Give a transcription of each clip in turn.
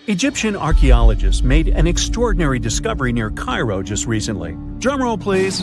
Egyptian archaeologists made an extraordinary discovery near Cairo just recently. Drumroll, please.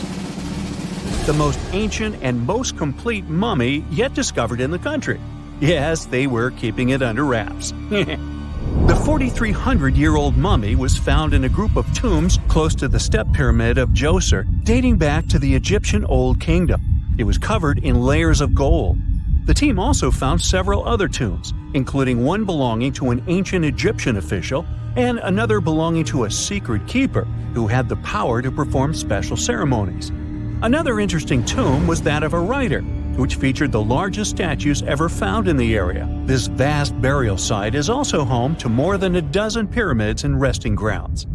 The most ancient and most complete mummy yet discovered in the country. Yes, they were keeping it under wraps. The 4,300-year-old mummy was found in a group of tombs close to the step pyramid of Djoser, dating back to the Egyptian Old Kingdom. It was covered in layers of gold. The team also found several other tombs, including one belonging to an ancient Egyptian official and another belonging to a secret keeper who had the power to perform special ceremonies. Another interesting tomb was that of a writer, which featured the largest statues ever found in the area. This vast burial site is also home to more than a dozen pyramids and resting grounds.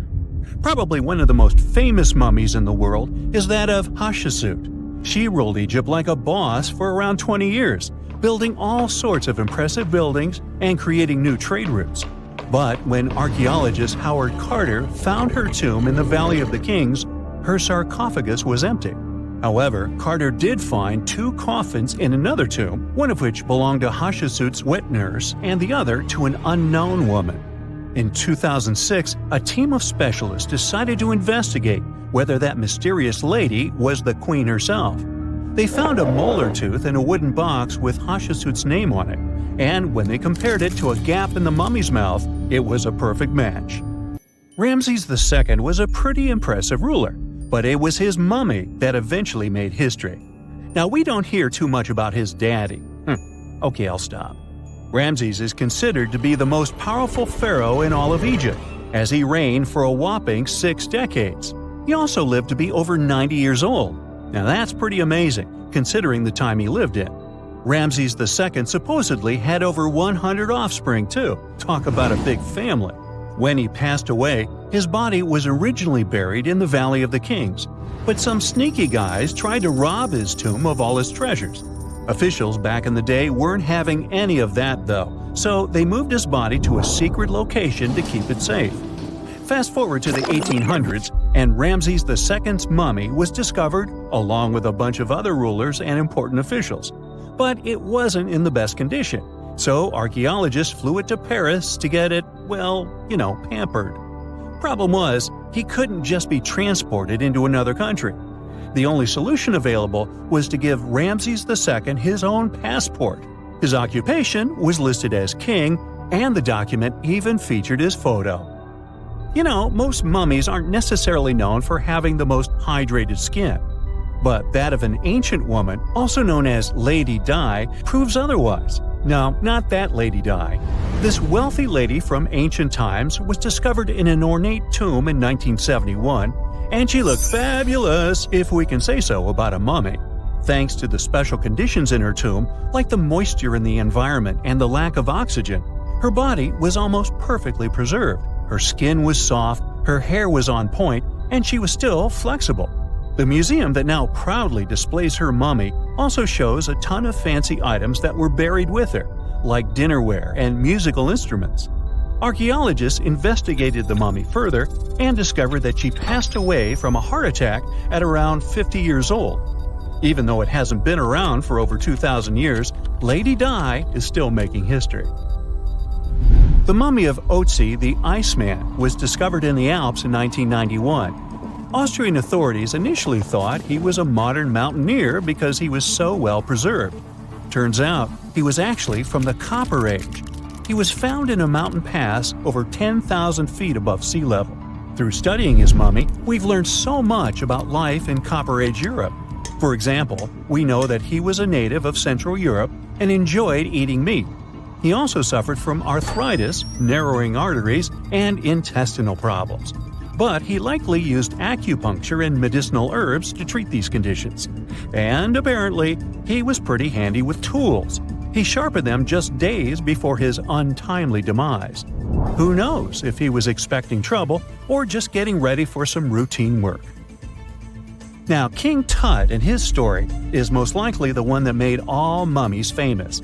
Probably one of the most famous mummies in the world is that of Hatshepsut. She ruled Egypt like a boss for around 20 years, building all sorts of impressive buildings and creating new trade routes. But when archaeologist Howard Carter found her tomb in the Valley of the Kings, her sarcophagus was empty. However, Carter did find 2 coffins in another tomb, one of which belonged to Hatshepsut's wet nurse and the other to an unknown woman. In 2006, a team of specialists decided to investigate whether that mysterious lady was the queen herself. They found a molar tooth in a wooden box with Hatshepsut's name on it, and when they compared it to a gap in the mummy's mouth, it was a perfect match. Ramses II was a pretty impressive ruler, but it was his mummy that eventually made history. Now, we don't hear too much about his daddy. Okay, I'll stop. Ramses is considered to be the most powerful pharaoh in all of Egypt, as he reigned for a whopping 6 decades. He also lived to be over 90 years old. Now that's pretty amazing, considering the time he lived in. Ramses II supposedly had over 100 offspring too. Talk about a big family. When he passed away, his body was originally buried in the Valley of the Kings, but some sneaky guys tried to rob his tomb of all his treasures. Officials back in the day weren't having any of that though, so they moved his body to a secret location to keep it safe. Fast forward to the 1800s, and Ramses II's mummy was discovered along with a bunch of other rulers and important officials. But it wasn't in the best condition, so archaeologists flew it to Paris to get it, pampered. Problem was, he couldn't just be transported into another country. The only solution available was to give Ramses II his own passport. His occupation was listed as king, and the document even featured his photo. Most mummies aren't necessarily known for having the most hydrated skin. But that of an ancient woman, also known as Lady Di, proves otherwise. No, not that Lady Di. This wealthy lady from ancient times was discovered in an ornate tomb in 1971, and she looked fabulous, if we can say so about a mummy. Thanks to the special conditions in her tomb, like the moisture in the environment and the lack of oxygen, her body was almost perfectly preserved. Her skin was soft, her hair was on point, and she was still flexible. The museum that now proudly displays her mummy also shows a ton of fancy items that were buried with her, like dinnerware and musical instruments. Archaeologists investigated the mummy further and discovered that she passed away from a heart attack at around 50 years old. Even though it hasn't been around for over 2,000 years, Lady Di is still making history. The mummy of Otzi the Iceman was discovered in the Alps in 1991. Austrian authorities initially thought he was a modern mountaineer because he was so well preserved. Turns out, he was actually from the Copper Age. He was found in a mountain pass over 10,000 feet above sea level. Through studying his mummy, we've learned so much about life in Copper Age Europe. For example, we know that he was a native of Central Europe and enjoyed eating meat. He also suffered from arthritis, narrowing arteries, and intestinal problems. But he likely used acupuncture and medicinal herbs to treat these conditions. And apparently, he was pretty handy with tools. He sharpened them just days before his untimely demise. Who knows if he was expecting trouble or just getting ready for some routine work. Now, King Tut and his story is most likely the one that made all mummies famous.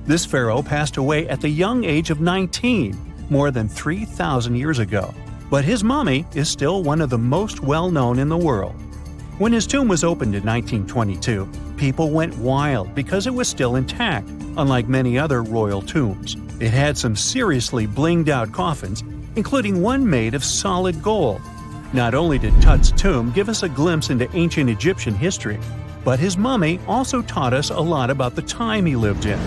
This pharaoh passed away at the young age of 19, more than 3,000 years ago. But his mummy is still one of the most well-known in the world. When his tomb was opened in 1922, people went wild because it was still intact, unlike many other royal tombs. It had some seriously blinged-out coffins, including one made of solid gold. Not only did Tut's tomb give us a glimpse into ancient Egyptian history, but his mummy also taught us a lot about the time he lived in.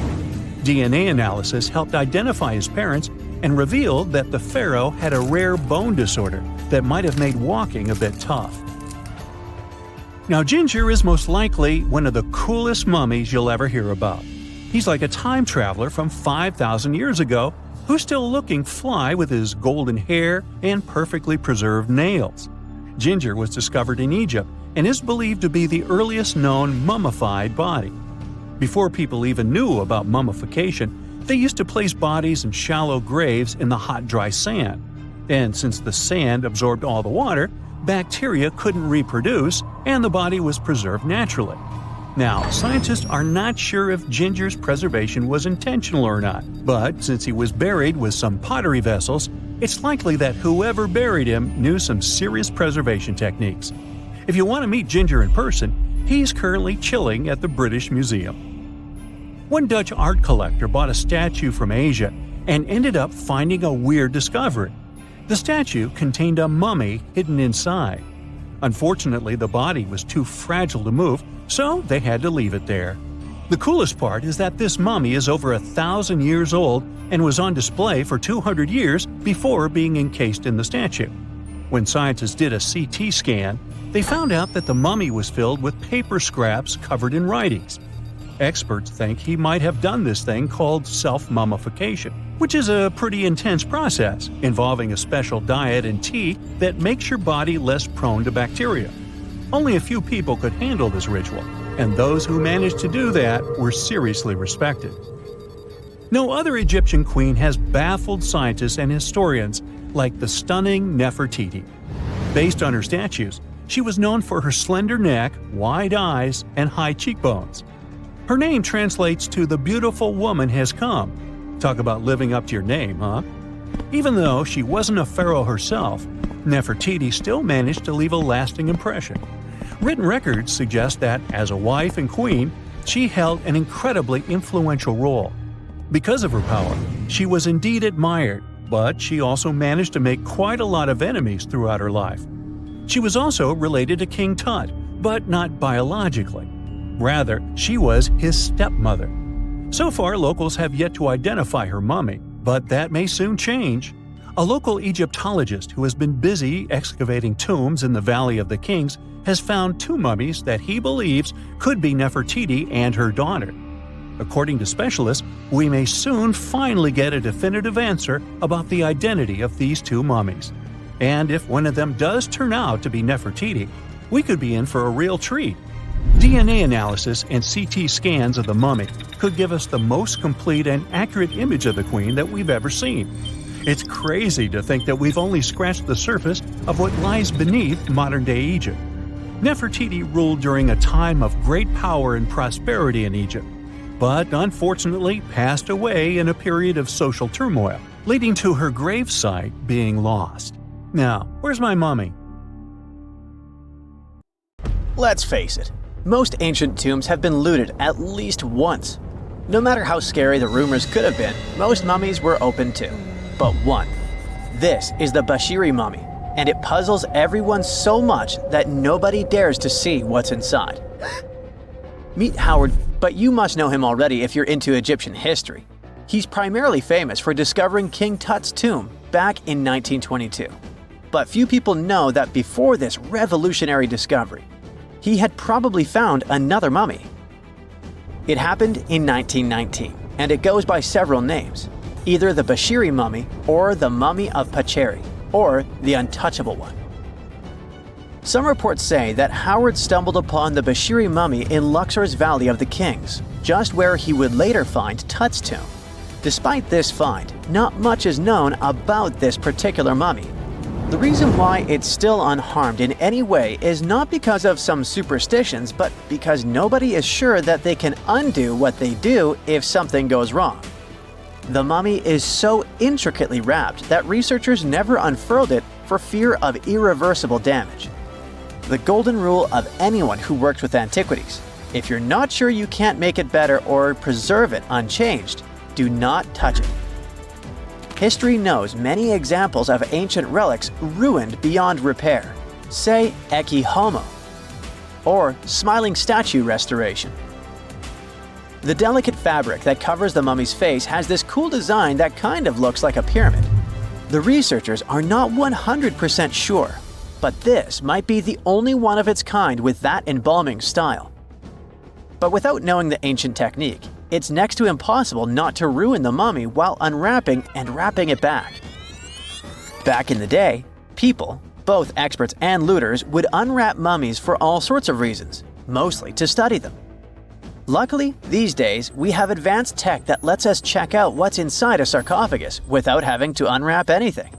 DNA analysis helped identify his parents and revealed that the pharaoh had a rare bone disorder that might have made walking a bit tough. Now, Ginger is most likely one of the coolest mummies you'll ever hear about. He's like a time traveler from 5,000 years ago who's still looking fly with his golden hair and perfectly preserved nails. Ginger was discovered in Egypt and is believed to be the earliest known mummified body. Before people even knew about mummification, they used to place bodies in shallow graves in the hot, dry sand. And since the sand absorbed all the water, bacteria couldn't reproduce and the body was preserved naturally. Now, scientists are not sure if Ginger's preservation was intentional or not, but since he was buried with some pottery vessels, it's likely that whoever buried him knew some serious preservation techniques. If you want to meet Ginger in person, he's currently chilling at the British Museum. One Dutch art collector bought a statue from Asia and ended up finding a weird discovery. The statue contained a mummy hidden inside. Unfortunately, the body was too fragile to move, so they had to leave it there. The coolest part is that this mummy is over 1,000 years old and was on display for 200 years before being encased in the statue. When scientists did a CT scan, they found out that the mummy was filled with paper scraps covered in writings. Experts think he might have done this thing called self-mummification, which is a pretty intense process involving a special diet and tea that makes your body less prone to bacteria. Only a few people could handle this ritual, and those who managed to do that were seriously respected. No other Egyptian queen has baffled scientists and historians like the stunning Nefertiti. Based on her statues, she was known for her slender neck, wide eyes, and high cheekbones. Her name translates to "the beautiful woman has come." Talk about living up to your name, huh? Even though she wasn't a pharaoh herself, Nefertiti still managed to leave a lasting impression. Written records suggest that, as a wife and queen, she held an incredibly influential role. Because of her power, she was indeed admired, but she also managed to make quite a lot of enemies throughout her life. She was also related to King Tut, but not biologically. Rather, she was his stepmother. So far, locals have yet to identify her mummy, but that may soon change. A local Egyptologist who has been busy excavating tombs in the Valley of the Kings has found two mummies that he believes could be Nefertiti and her daughter. According to specialists, we may soon finally get a definitive answer about the identity of these two mummies. And if one of them does turn out to be Nefertiti, we could be in for a real treat. DNA analysis and CT scans of the mummy could give us the most complete and accurate image of the queen that we've ever seen. It's crazy to think that we've only scratched the surface of what lies beneath modern-day Egypt. Nefertiti ruled during a time of great power and prosperity in Egypt, but unfortunately passed away in a period of social turmoil, leading to her gravesite being lost. Now, where's my mummy? Let's face it, most ancient tombs have been looted at least once. No matter how scary the rumors could have been, most mummies were open too. But one. This is the Bashiri mummy, and it puzzles everyone so much that nobody dares to see what's inside. Meet Howard, but you must know him already if you're into Egyptian history. He's primarily famous for discovering King Tut's tomb back in 1922. But few people know that before this revolutionary discovery, he had probably found another mummy. It happened in 1919, and it goes by several names, either the Bashiri mummy or the mummy of Pacheri, or the untouchable one. Some reports say that Howard stumbled upon the Bashiri mummy in Luxor's Valley of the Kings, just where he would later find Tut's tomb. Despite this find, not much is known about this particular mummy. The reason why it's still unharmed in any way is not because of some superstitions, but because nobody is sure that they can undo what they do if something goes wrong. The mummy is so intricately wrapped that researchers never unfurled it for fear of irreversible damage. The golden rule of anyone who works with antiquities: if you're not sure you can't make it better or preserve it unchanged, do not touch it. History knows many examples of ancient relics ruined beyond repair, say Ecce Homo, or smiling statue restoration. The delicate fabric that covers the mummy's face has this cool design that kind of looks like a pyramid. The researchers are not 100% sure, but this might be the only one of its kind with that embalming style. But without knowing the ancient technique, it's next to impossible not to ruin the mummy while unwrapping and wrapping it back. Back in the day, people, both experts and looters, would unwrap mummies for all sorts of reasons, mostly to study them. Luckily, these days, we have advanced tech that lets us check out what's inside a sarcophagus without having to unwrap anything.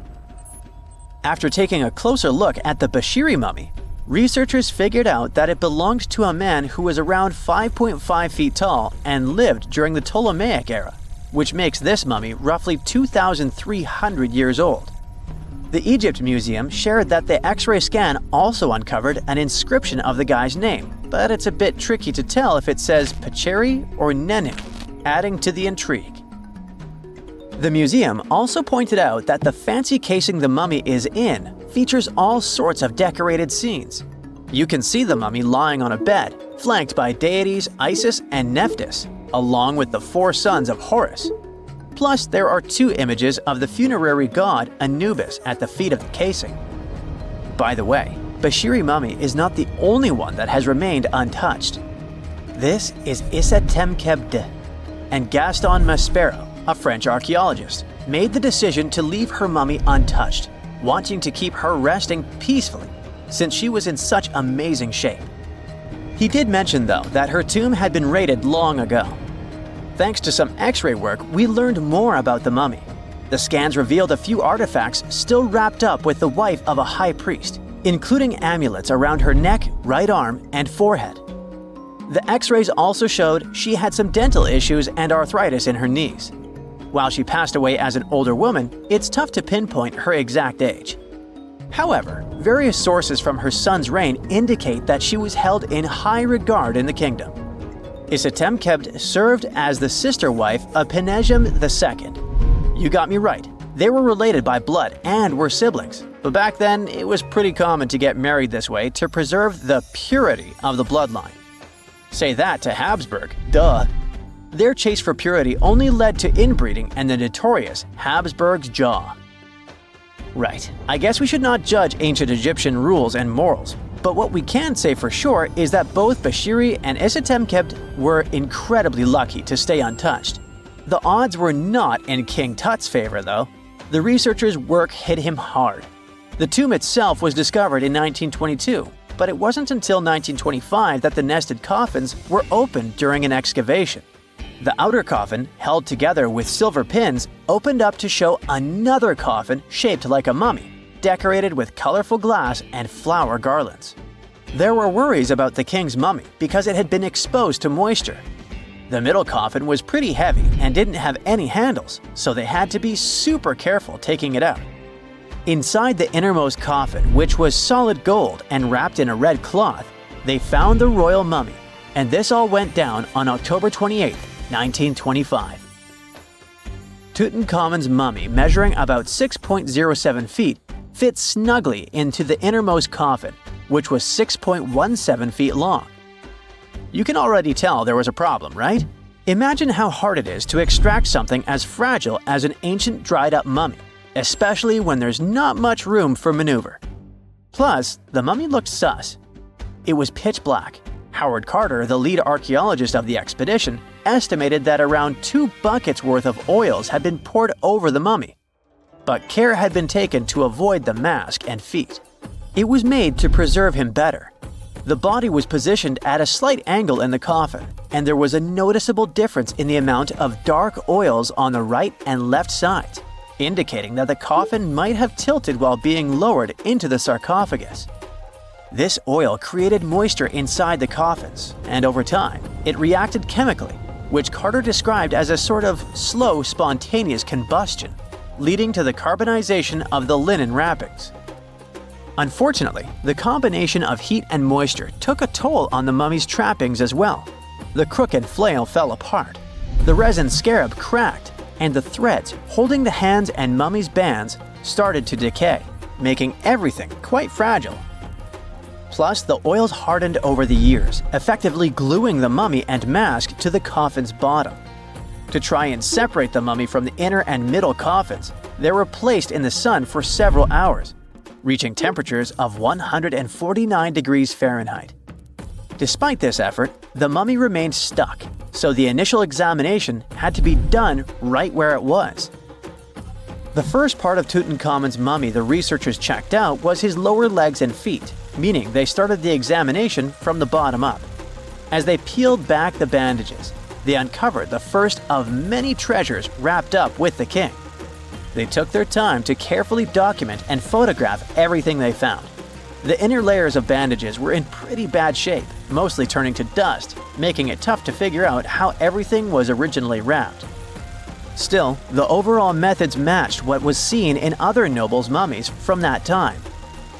After taking a closer look at the Bashiri mummy, researchers figured out that it belonged to a man who was around 5.5 feet tall and lived during the Ptolemaic era, which makes this mummy roughly 2,300 years old. The Egypt Museum shared that the X-ray scan also uncovered an inscription of the guy's name, but it's a bit tricky to tell if it says Pacheri or Nenu, adding to the intrigue. The museum also pointed out that the fancy casing the mummy is in features all sorts of decorated scenes. You can see the mummy lying on a bed, flanked by deities Isis and Nephthys, along with the 4 sons of Horus. Plus, there are 2 images of the funerary god Anubis at the feet of the casing. By the way, Bashiri mummy is not the only one that has remained untouched. This is Issa Temkebde, and Gaston Maspero, a French archaeologist, made the decision to leave her mummy untouched, wanting to keep her resting peacefully since she was in such amazing shape. He did mention, though, that her tomb had been raided long ago. Thanks to some X-ray work, we learned more about the mummy. The scans revealed a few artifacts still wrapped up with the wife of a high priest, including amulets around her neck, right arm, and forehead. The X-rays also showed she had some dental issues and arthritis in her knees. While she passed away as an older woman, it's tough to pinpoint her exact age. However, various sources from her son's reign indicate that she was held in high regard in the kingdom. Isitemkebd served as the sister wife of Penejam II. You got me right, they were related by blood and were siblings, but back then it was pretty common to get married this way to preserve the purity of the bloodline. Say that to Habsburg, duh. Their chase for purity only led to inbreeding and the notorious Habsburg's jaw. Right, I guess we should not judge ancient Egyptian rules and morals, but what we can say for sure is that both Bashiri and Isitemkebd were incredibly lucky to stay untouched. The odds were not in King Tut's favor, though. The researchers' work hit him hard. The tomb itself was discovered in 1922, but it wasn't until 1925 that the nested coffins were opened during an excavation. The outer coffin, held together with silver pins, opened up to show another coffin shaped like a mummy, decorated with colorful glass and flower garlands. There were worries about the king's mummy because it had been exposed to moisture. The middle coffin was pretty heavy and didn't have any handles, so they had to be super careful taking it out. Inside the innermost coffin, which was solid gold and wrapped in a red cloth, they found the royal mummy, and this all went down on October 28, 1925. Tutankhamun's mummy, measuring about 6.07 feet, fit snugly into the innermost coffin, which was 6.17 feet long. You can already tell there was a problem, right? Imagine how hard it is to extract something as fragile as an ancient dried-up mummy, especially when there's not much room for maneuver. Plus, the mummy looked sus. It was pitch black. Howard Carter, the lead archaeologist of the expedition, estimated that around 2 buckets worth of oils had been poured over the mummy. But care had been taken to avoid the mask and feet. It was made to preserve him better. The body was positioned at a slight angle in the coffin, and there was a noticeable difference in the amount of dark oils on the right and left sides, indicating that the coffin might have tilted while being lowered into the sarcophagus. This oil created moisture inside the coffins, and over time, it reacted chemically, which Carter described as a sort of slow, spontaneous combustion, leading to the carbonization of the linen wrappings. Unfortunately, the combination of heat and moisture took a toll on the mummy's trappings as well. The crooked flail fell apart, the resin scarab cracked, and the threads holding the hands and mummy's bands started to decay, making everything quite fragile. Plus, the oils hardened over the years, effectively gluing the mummy and mask to the coffin's bottom. To try and separate the mummy from the inner and middle coffins, they were placed in the sun for several hours, reaching temperatures of 149 degrees Fahrenheit. Despite this effort, the mummy remained stuck, so the initial examination had to be done right where it was. The first part of Tutankhamun's mummy the researchers checked out was his lower legs and feet, meaning they started the examination from the bottom up. As they peeled back the bandages, they uncovered the first of many treasures wrapped up with the king. They took their time to carefully document and photograph everything they found. The inner layers of bandages were in pretty bad shape, mostly turning to dust, making it tough to figure out how everything was originally wrapped. Still, the overall methods matched what was seen in other nobles' mummies from that time.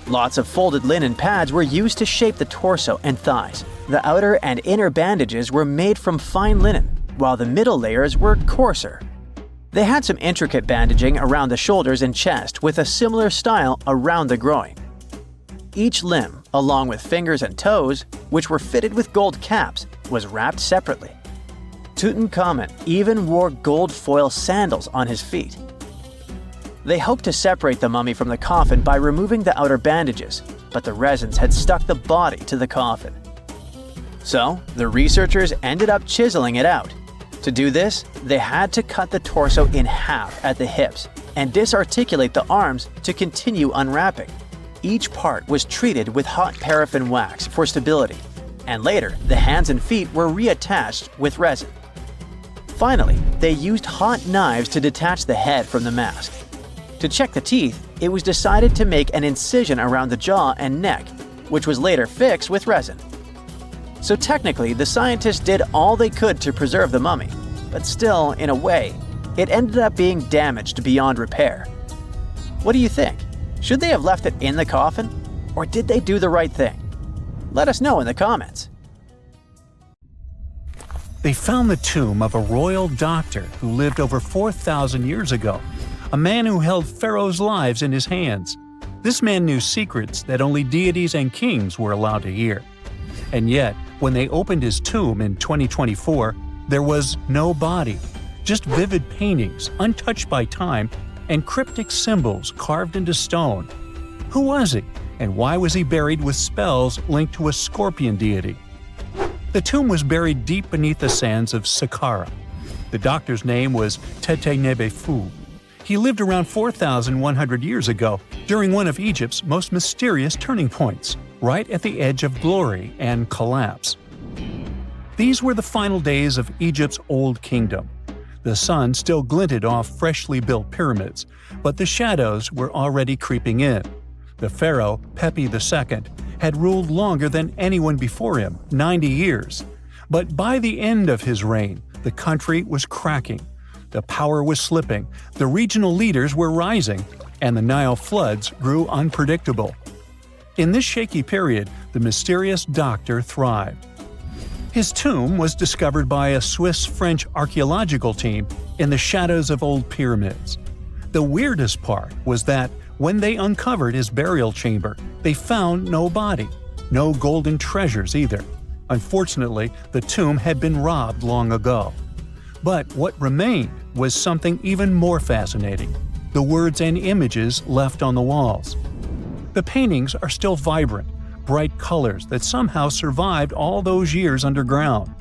Lots of folded linen pads were used to shape the torso and thighs. The outer and inner bandages were made from fine linen, while the middle layers were coarser. They had some intricate bandaging around the shoulders and chest with a similar style around the groin. Each limb, along with fingers and toes, which were fitted with gold caps, was wrapped separately. Tutankhamun even wore gold foil sandals on his feet. They hoped to separate the mummy from the coffin by removing the outer bandages, but the resins had stuck the body to the coffin. So, the researchers ended up chiseling it out. To do this, they had to cut the torso in half at the hips and disarticulate the arms to continue unwrapping. Each part was treated with hot paraffin wax for stability, and later the hands and feet were reattached with resin. Finally, they used hot knives to detach the head from the mask. To check the teeth, it was decided to make an incision around the jaw and neck, which was later fixed with resin. So technically, the scientists did all they could to preserve the mummy, but still, in a way, it ended up being damaged beyond repair. What do you think? Should they have left it in the coffin? Or did they do the right thing? Let us know in the comments. They found the tomb of a royal doctor who lived over 4,000 years ago, a man who held pharaohs' lives in his hands. This man knew secrets that only deities and kings were allowed to hear. And yet, when they opened his tomb in 2024, there was no body, just vivid paintings untouched by time and cryptic symbols carved into stone. Who was he, and why was he buried with spells linked to a scorpion deity? The tomb was buried deep beneath the sands of Saqqara. The doctor's name was Tete-Nebefu. He lived around 4,100 years ago, during one of Egypt's most mysterious turning points, right at the edge of glory and collapse. These were the final days of Egypt's Old Kingdom. The sun still glinted off freshly built pyramids, but the shadows were already creeping in. The pharaoh, Pepi II, had ruled longer than anyone before him, 90 years. But by the end of his reign, the country was cracking. The power was slipping, the regional leaders were rising, and the Nile floods grew unpredictable. In this shaky period, the mysterious doctor thrived. His tomb was discovered by a Swiss-French archaeological team in the shadows of old pyramids. The weirdest part was that when they uncovered his burial chamber, they found no body, no golden treasures either. Unfortunately, the tomb had been robbed long ago. But what remained was something even more fascinating: the words and images left on the walls. The paintings are still vibrant, bright colors that somehow survived all those years underground.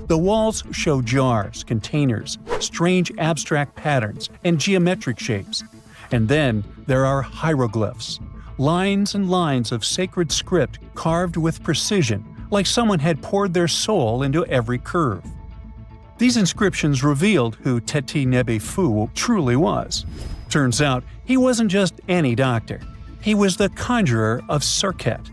The walls show jars, containers, strange abstract patterns, and geometric shapes. And then there are hieroglyphs, lines and lines of sacred script carved with precision, like someone had poured their soul into every curve. These inscriptions revealed who Tete-Nebefu truly was. Turns out, he wasn't just any doctor. He was the conjurer of Serket.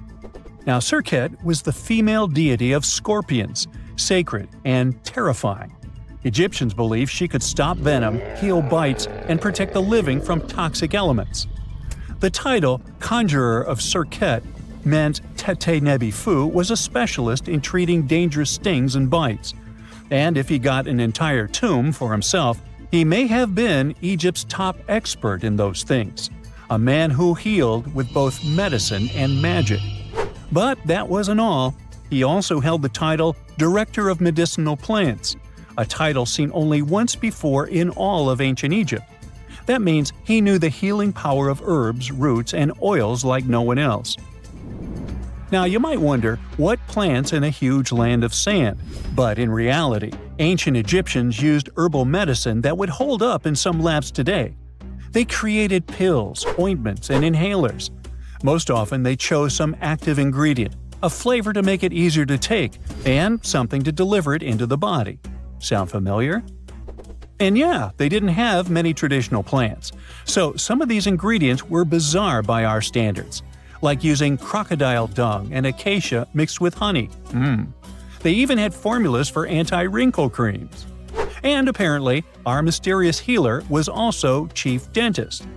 Now, Serket was the female deity of scorpions, sacred and terrifying. Egyptians believed she could stop venom, heal bites, and protect the living from toxic elements. The title Conjurer of Serket meant Tete Nebi Fu was a specialist in treating dangerous stings and bites. And if he got an entire tomb for himself, he may have been Egypt's top expert in those things, a man who healed with both medicine and magic. But that wasn't all. He also held the title Director of Medicinal Plants, a title seen only once before in all of ancient Egypt. That means he knew the healing power of herbs, roots, and oils like no one else. Now, you might wonder what plants in a huge land of sand, but in reality, ancient Egyptians used herbal medicine that would hold up in some labs today. They created pills, ointments, and inhalers. Most often, they chose some active ingredient, a flavor to make it easier to take, and something to deliver it into the body. Sound familiar? And yeah, they didn't have many traditional plants, so some of these ingredients were bizarre by our standards, like using crocodile dung and acacia mixed with honey. They even had formulas for anti-wrinkle creams. And apparently, our mysterious healer was also chief dentist.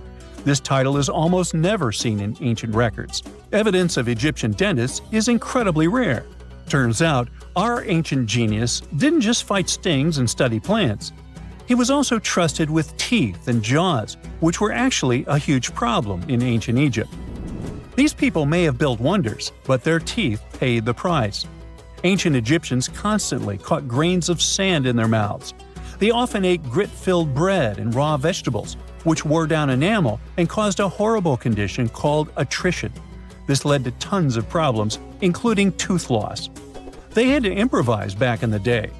This title is almost never seen in ancient records. Evidence of Egyptian dentists is incredibly rare. Turns out, our ancient genius didn't just fight stings and study plants. He was also trusted with teeth and jaws, which were actually a huge problem in ancient Egypt. These people may have built wonders, but their teeth paid the price. Ancient Egyptians constantly caught grains of sand in their mouths. They often ate grit-filled bread and raw vegetables, which wore down enamel and caused a horrible condition called attrition. This led to tons of problems, including tooth loss. They had to improvise back in the day.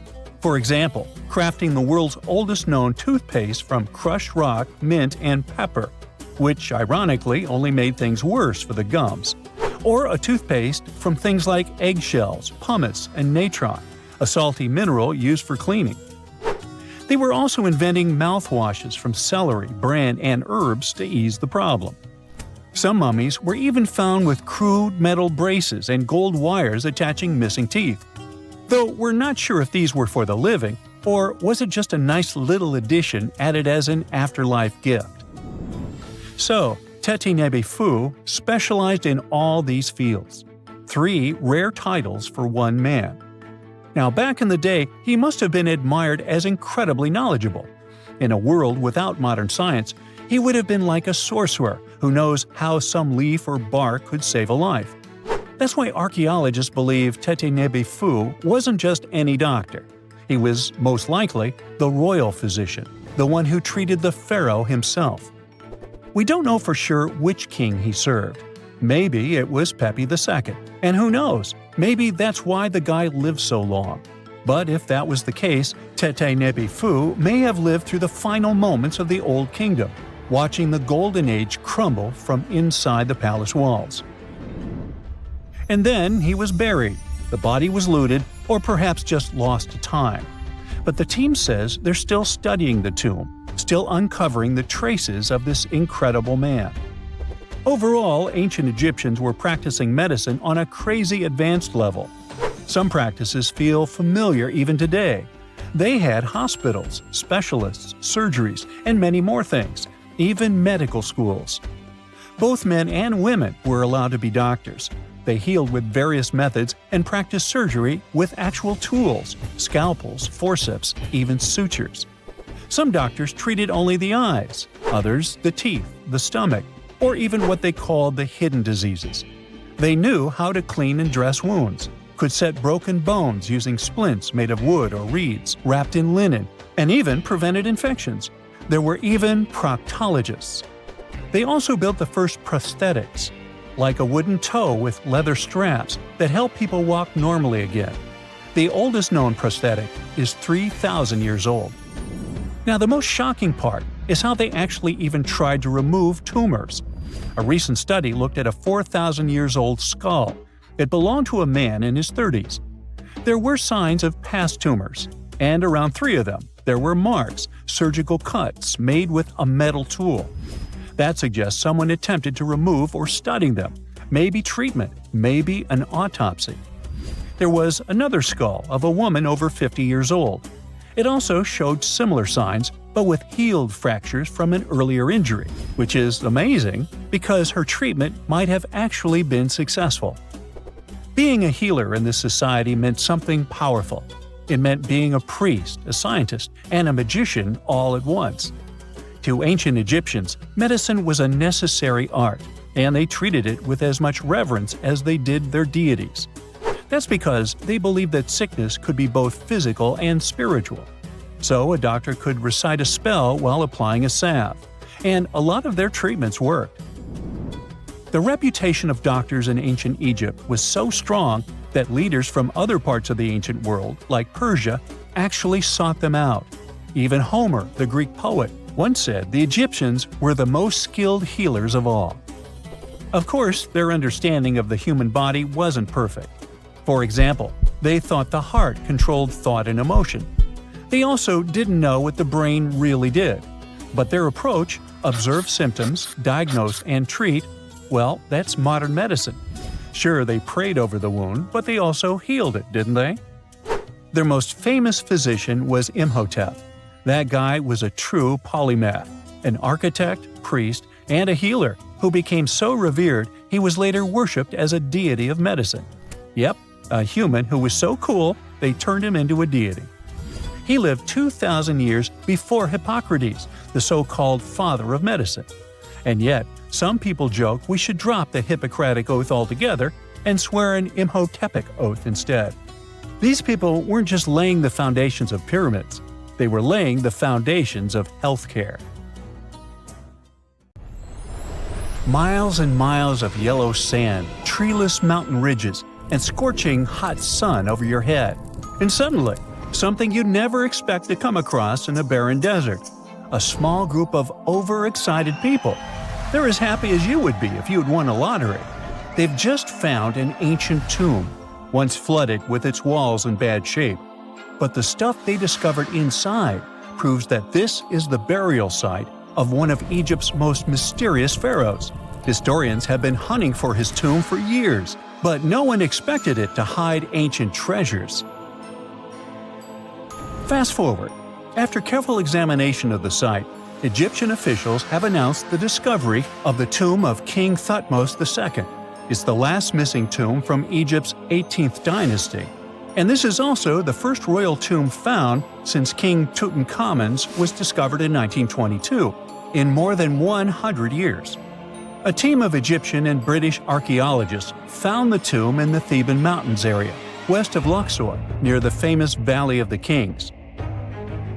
For example, crafting the world's oldest known toothpaste from crushed rock, mint, and pepper, which ironically only made things worse for the gums. Or a toothpaste from things like eggshells, pumice, and natron, a salty mineral used for cleaning. They were also inventing mouthwashes from celery, bran, and herbs to ease the problem. Some mummies were even found with crude metal braces and gold wires attaching missing teeth. Though we're not sure if these were for the living, or was it just a nice little addition added as an afterlife gift. So, Tete Nebi Fu specialized in all these fields. 3 rare titles for one man. Now, back in the day, he must have been admired as incredibly knowledgeable. In a world without modern science, he would have been like a sorcerer who knows how some leaf or bark could save a life. That's why archaeologists believe Tete Nebi Fu wasn't just any doctor. He was, most likely, the royal physician, the one who treated the pharaoh himself. We don't know for sure which king he served. Maybe it was Pepi II, and who knows, maybe that's why the guy lived so long. But if that was the case, Tete Nebi Fu may have lived through the final moments of the Old Kingdom, watching the Golden Age crumble from inside the palace walls. And then he was buried. The body was looted, or perhaps just lost to time. But the team says they're still studying the tomb, still uncovering the traces of this incredible man. Overall, ancient Egyptians were practicing medicine on a crazy advanced level. Some practices feel familiar even today. They had hospitals, specialists, surgeries, and many more things, even medical schools. Both men and women were allowed to be doctors. They healed with various methods and practiced surgery with actual tools, scalpels, forceps, even sutures. Some doctors treated only the eyes, others the teeth, the stomach, or even what they called the hidden diseases. They knew how to clean and dress wounds, could set broken bones using splints made of wood or reeds wrapped in linen, and even prevented infections. There were even proctologists. They also built the first prosthetics, like a wooden toe with leather straps that help people walk normally again. The oldest known prosthetic is 3,000 years old. Now, the most shocking part is how they actually even tried to remove tumors. A recent study looked at a 4,000 years old skull. It belonged to a man in his 30s. There were signs of past tumors, and around 3 of them, there were marks, surgical cuts made with a metal tool. That suggests someone attempted to remove or study them, maybe treatment, maybe an autopsy. There was another skull of a woman over 50 years old. It also showed similar signs, but with healed fractures from an earlier injury, which is amazing because her treatment might have actually been successful. Being a healer in this society meant something powerful. It meant being a priest, a scientist, and a magician all at once. To ancient Egyptians, medicine was a necessary art, and they treated it with as much reverence as they did their deities. That's because they believed that sickness could be both physical and spiritual. So a doctor could recite a spell while applying a salve, and a lot of their treatments worked. The reputation of doctors in ancient Egypt was so strong that leaders from other parts of the ancient world, like Persia, actually sought them out. Even Homer, the Greek poet, once said the Egyptians were the most skilled healers of all. Of course, their understanding of the human body wasn't perfect. For example, they thought the heart controlled thought and emotion. They also didn't know what the brain really did. But their approach, observe symptoms, diagnose, and treat, well, that's modern medicine. Sure, they prayed over the wound, but they also healed it, didn't they? Their most famous physician was Imhotep. That guy was a true polymath, an architect, priest, and a healer who became so revered he was later worshipped as a deity of medicine. Yep, a human who was so cool they turned him into a deity. He lived 2,000 years before Hippocrates, the so-called father of medicine. And yet, some people joke we should drop the Hippocratic Oath altogether and swear an Imhotepic oath instead. These people weren't just laying the foundations of pyramids, they were laying the foundations of healthcare. Miles and miles of yellow sand, treeless mountain ridges, and scorching hot sun over your head. And suddenly, something you'd never expect to come across in a barren desert. A small group of overexcited people. They're as happy as you would be if you'd won a lottery. They've just found an ancient tomb, once flooded with its walls in bad shape. But the stuff they discovered inside proves that this is the burial site of one of Egypt's most mysterious pharaohs. Historians have been hunting for his tomb for years, but no one expected it to hide ancient treasures. Fast forward. After careful examination of the site, Egyptian officials have announced the discovery of the tomb of King Thutmose II. It's the last missing tomb from Egypt's 18th dynasty. And this is also the first royal tomb found since King Tutankhamun's was discovered in 1922, in more than 100 years. A team of Egyptian and British archaeologists found the tomb in the Theban Mountains area, west of Luxor, near the famous Valley of the Kings.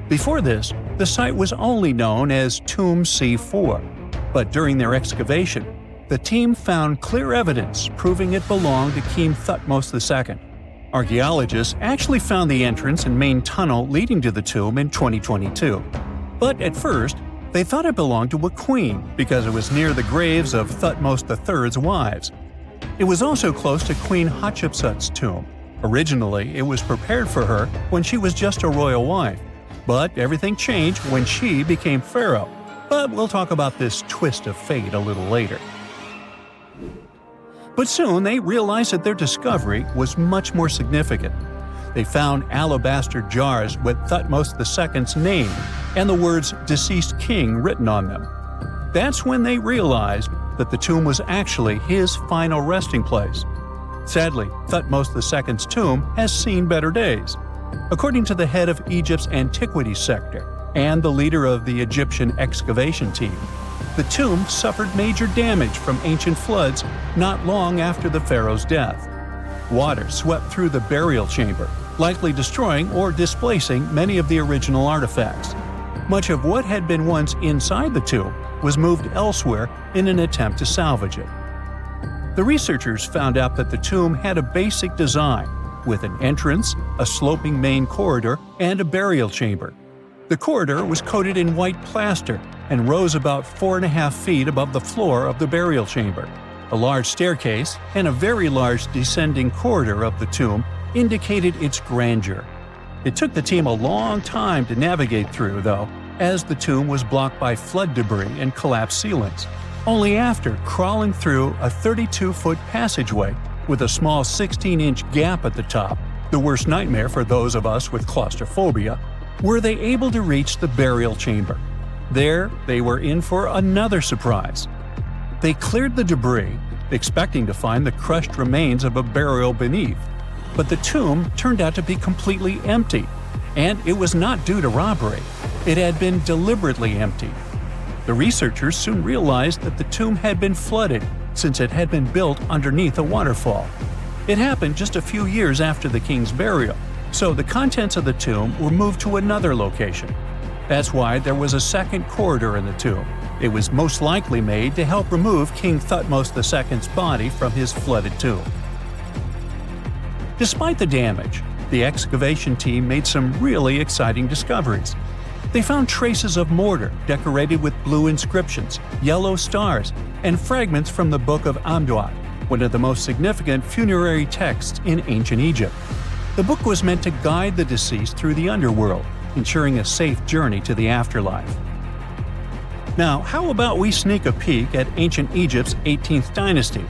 Before this, the site was only known as Tomb C4, but during their excavation, the team found clear evidence proving it belonged to King Thutmose II. Archaeologists actually found the entrance and main tunnel leading to the tomb in 2022. But at first, they thought it belonged to a queen because it was near the graves of Thutmose III's wives. It was also close to Queen Hatshepsut's tomb. Originally, it was prepared for her when she was just a royal wife. But everything changed when she became pharaoh. But we'll talk about this twist of fate a little later. But soon they realized that their discovery was much more significant. They found alabaster jars with Thutmose II's name and the words "deceased king" written on them. That's when they realized that the tomb was actually his final resting place. Sadly, Thutmose II's tomb has seen better days. According to the head of Egypt's antiquities sector and the leader of the Egyptian excavation team, the tomb suffered major damage from ancient floods not long after the pharaoh's death. Water swept through the burial chamber, likely destroying or displacing many of the original artifacts. Much of what had been once inside the tomb was moved elsewhere in an attempt to salvage it. The researchers found out that the tomb had a basic design, with an entrance, a sloping main corridor, and a burial chamber. The corridor was coated in white plaster and rose about 4.5 feet above the floor of the burial chamber. A large staircase and a very large descending corridor of the tomb indicated its grandeur. It took the team a long time to navigate through, though, as the tomb was blocked by flood debris and collapsed ceilings. Only after crawling through a 32-foot passageway with a small 16-inch gap at the top, the worst nightmare for those of us with claustrophobia, were they able to reach the burial chamber. There, they were in for another surprise. They cleared the debris, expecting to find the crushed remains of a burial beneath. But the tomb turned out to be completely empty, and it was not due to robbery. It had been deliberately emptied. The researchers soon realized that the tomb had been flooded since it had been built underneath a waterfall. It happened just a few years after the king's burial, so the contents of the tomb were moved to another location. That's why there was a second corridor in the tomb. It was most likely made to help remove King Thutmose II's body from his flooded tomb. Despite the damage, the excavation team made some really exciting discoveries. They found traces of mortar decorated with blue inscriptions, yellow stars, and fragments from the Book of Amduat, one of the most significant funerary texts in ancient Egypt. The book was meant to guide the deceased through the underworld, ensuring a safe journey to the afterlife. Now, how about we sneak a peek at ancient Egypt's 18th dynasty?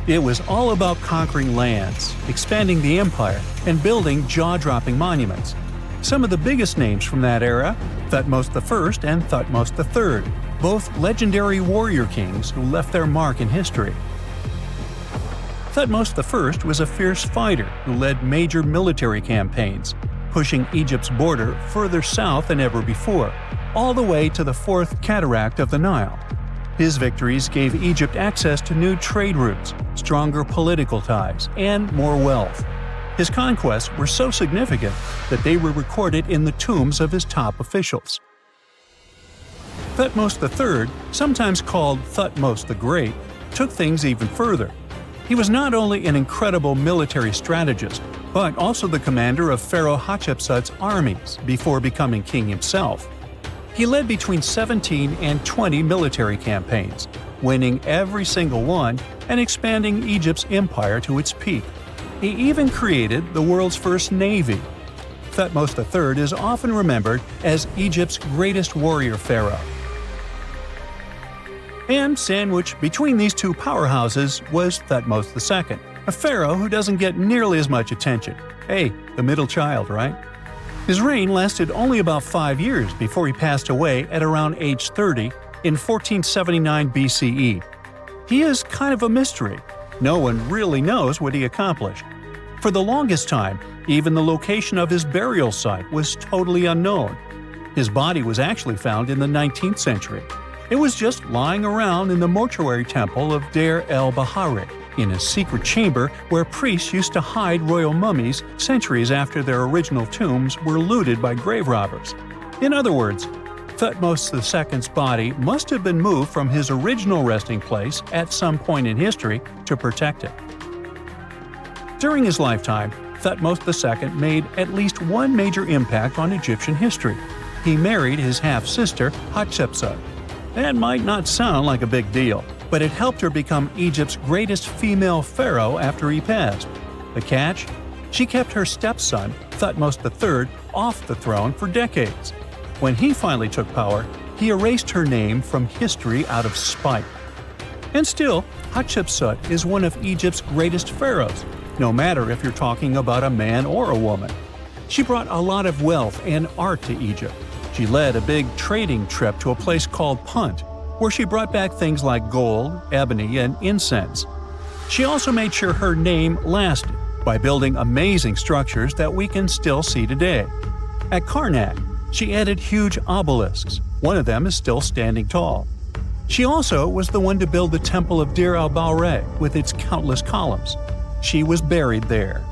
It was all about conquering lands, expanding the empire, and building jaw-dropping monuments. Some of the biggest names from that era, Thutmose I and Thutmose III, both legendary warrior kings who left their mark in history. Thutmose I was a fierce fighter who led major military campaigns, pushing Egypt's border further south than ever before, all the way to the fourth cataract of the Nile. His victories gave Egypt access to new trade routes, stronger political ties, and more wealth. His conquests were so significant that they were recorded in the tombs of his top officials. Thutmose III, sometimes called Thutmose the Great, took things even further. He was not only an incredible military strategist, but also the commander of Pharaoh Hatshepsut's armies before becoming king himself. He led between 17 and 20 military campaigns, winning every single one and expanding Egypt's empire to its peak. He even created the world's first navy. Thutmose III is often remembered as Egypt's greatest warrior pharaoh. And sandwiched between these two powerhouses was Thutmose II, a pharaoh who doesn't get nearly as much attention. Hey, the middle child, right? His reign lasted only about 5 years before he passed away at around age 30 in 1479 BCE. He is kind of a mystery. No one really knows what he accomplished. For the longest time, even the location of his burial site was totally unknown. His body was actually found in the 19th century. It was just lying around in the mortuary temple of Deir el-Bahari, in a secret chamber where priests used to hide royal mummies centuries after their original tombs were looted by grave robbers. In other words, Thutmose II's body must have been moved from his original resting place at some point in history to protect it. During his lifetime, Thutmose II made at least one major impact on Egyptian history. He married his half-sister Hatshepsut. That might not sound like a big deal, but it helped her become Egypt's greatest female pharaoh after he passed. The catch? She kept her stepson, Thutmose III, off the throne for decades. When he finally took power, he erased her name from history out of spite. And still, Hatshepsut is one of Egypt's greatest pharaohs, no matter if you're talking about a man or a woman. She brought a lot of wealth and art to Egypt. She led a big trading trip to a place called Punt, where she brought back things like gold, ebony, and incense. She also made sure her name lasted by building amazing structures that we can still see today. At Karnak, she added huge obelisks. One of them is still standing tall. She also was the one to build the Temple of Deir el-Bahari with its countless columns. She was buried there.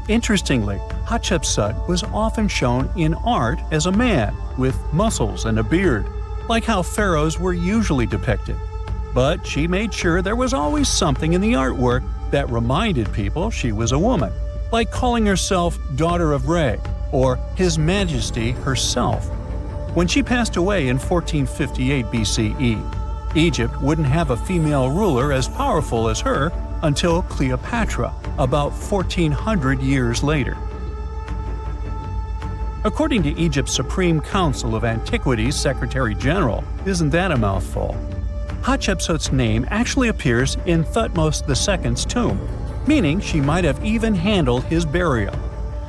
Interestingly, Hatshepsut was often shown in art as a man with muscles and a beard, like how pharaohs were usually depicted. But she made sure there was always something in the artwork that reminded people she was a woman, like calling herself Daughter of Re or His Majesty herself. When she passed away in 1458 BCE, Egypt wouldn't have a female ruler as powerful as her until Cleopatra, about 1400 years later. According to Egypt's Supreme Council of Antiquities Secretary General, isn't that a mouthful? Hatshepsut's name actually appears in Thutmose II's tomb, meaning she might have even handled his burial.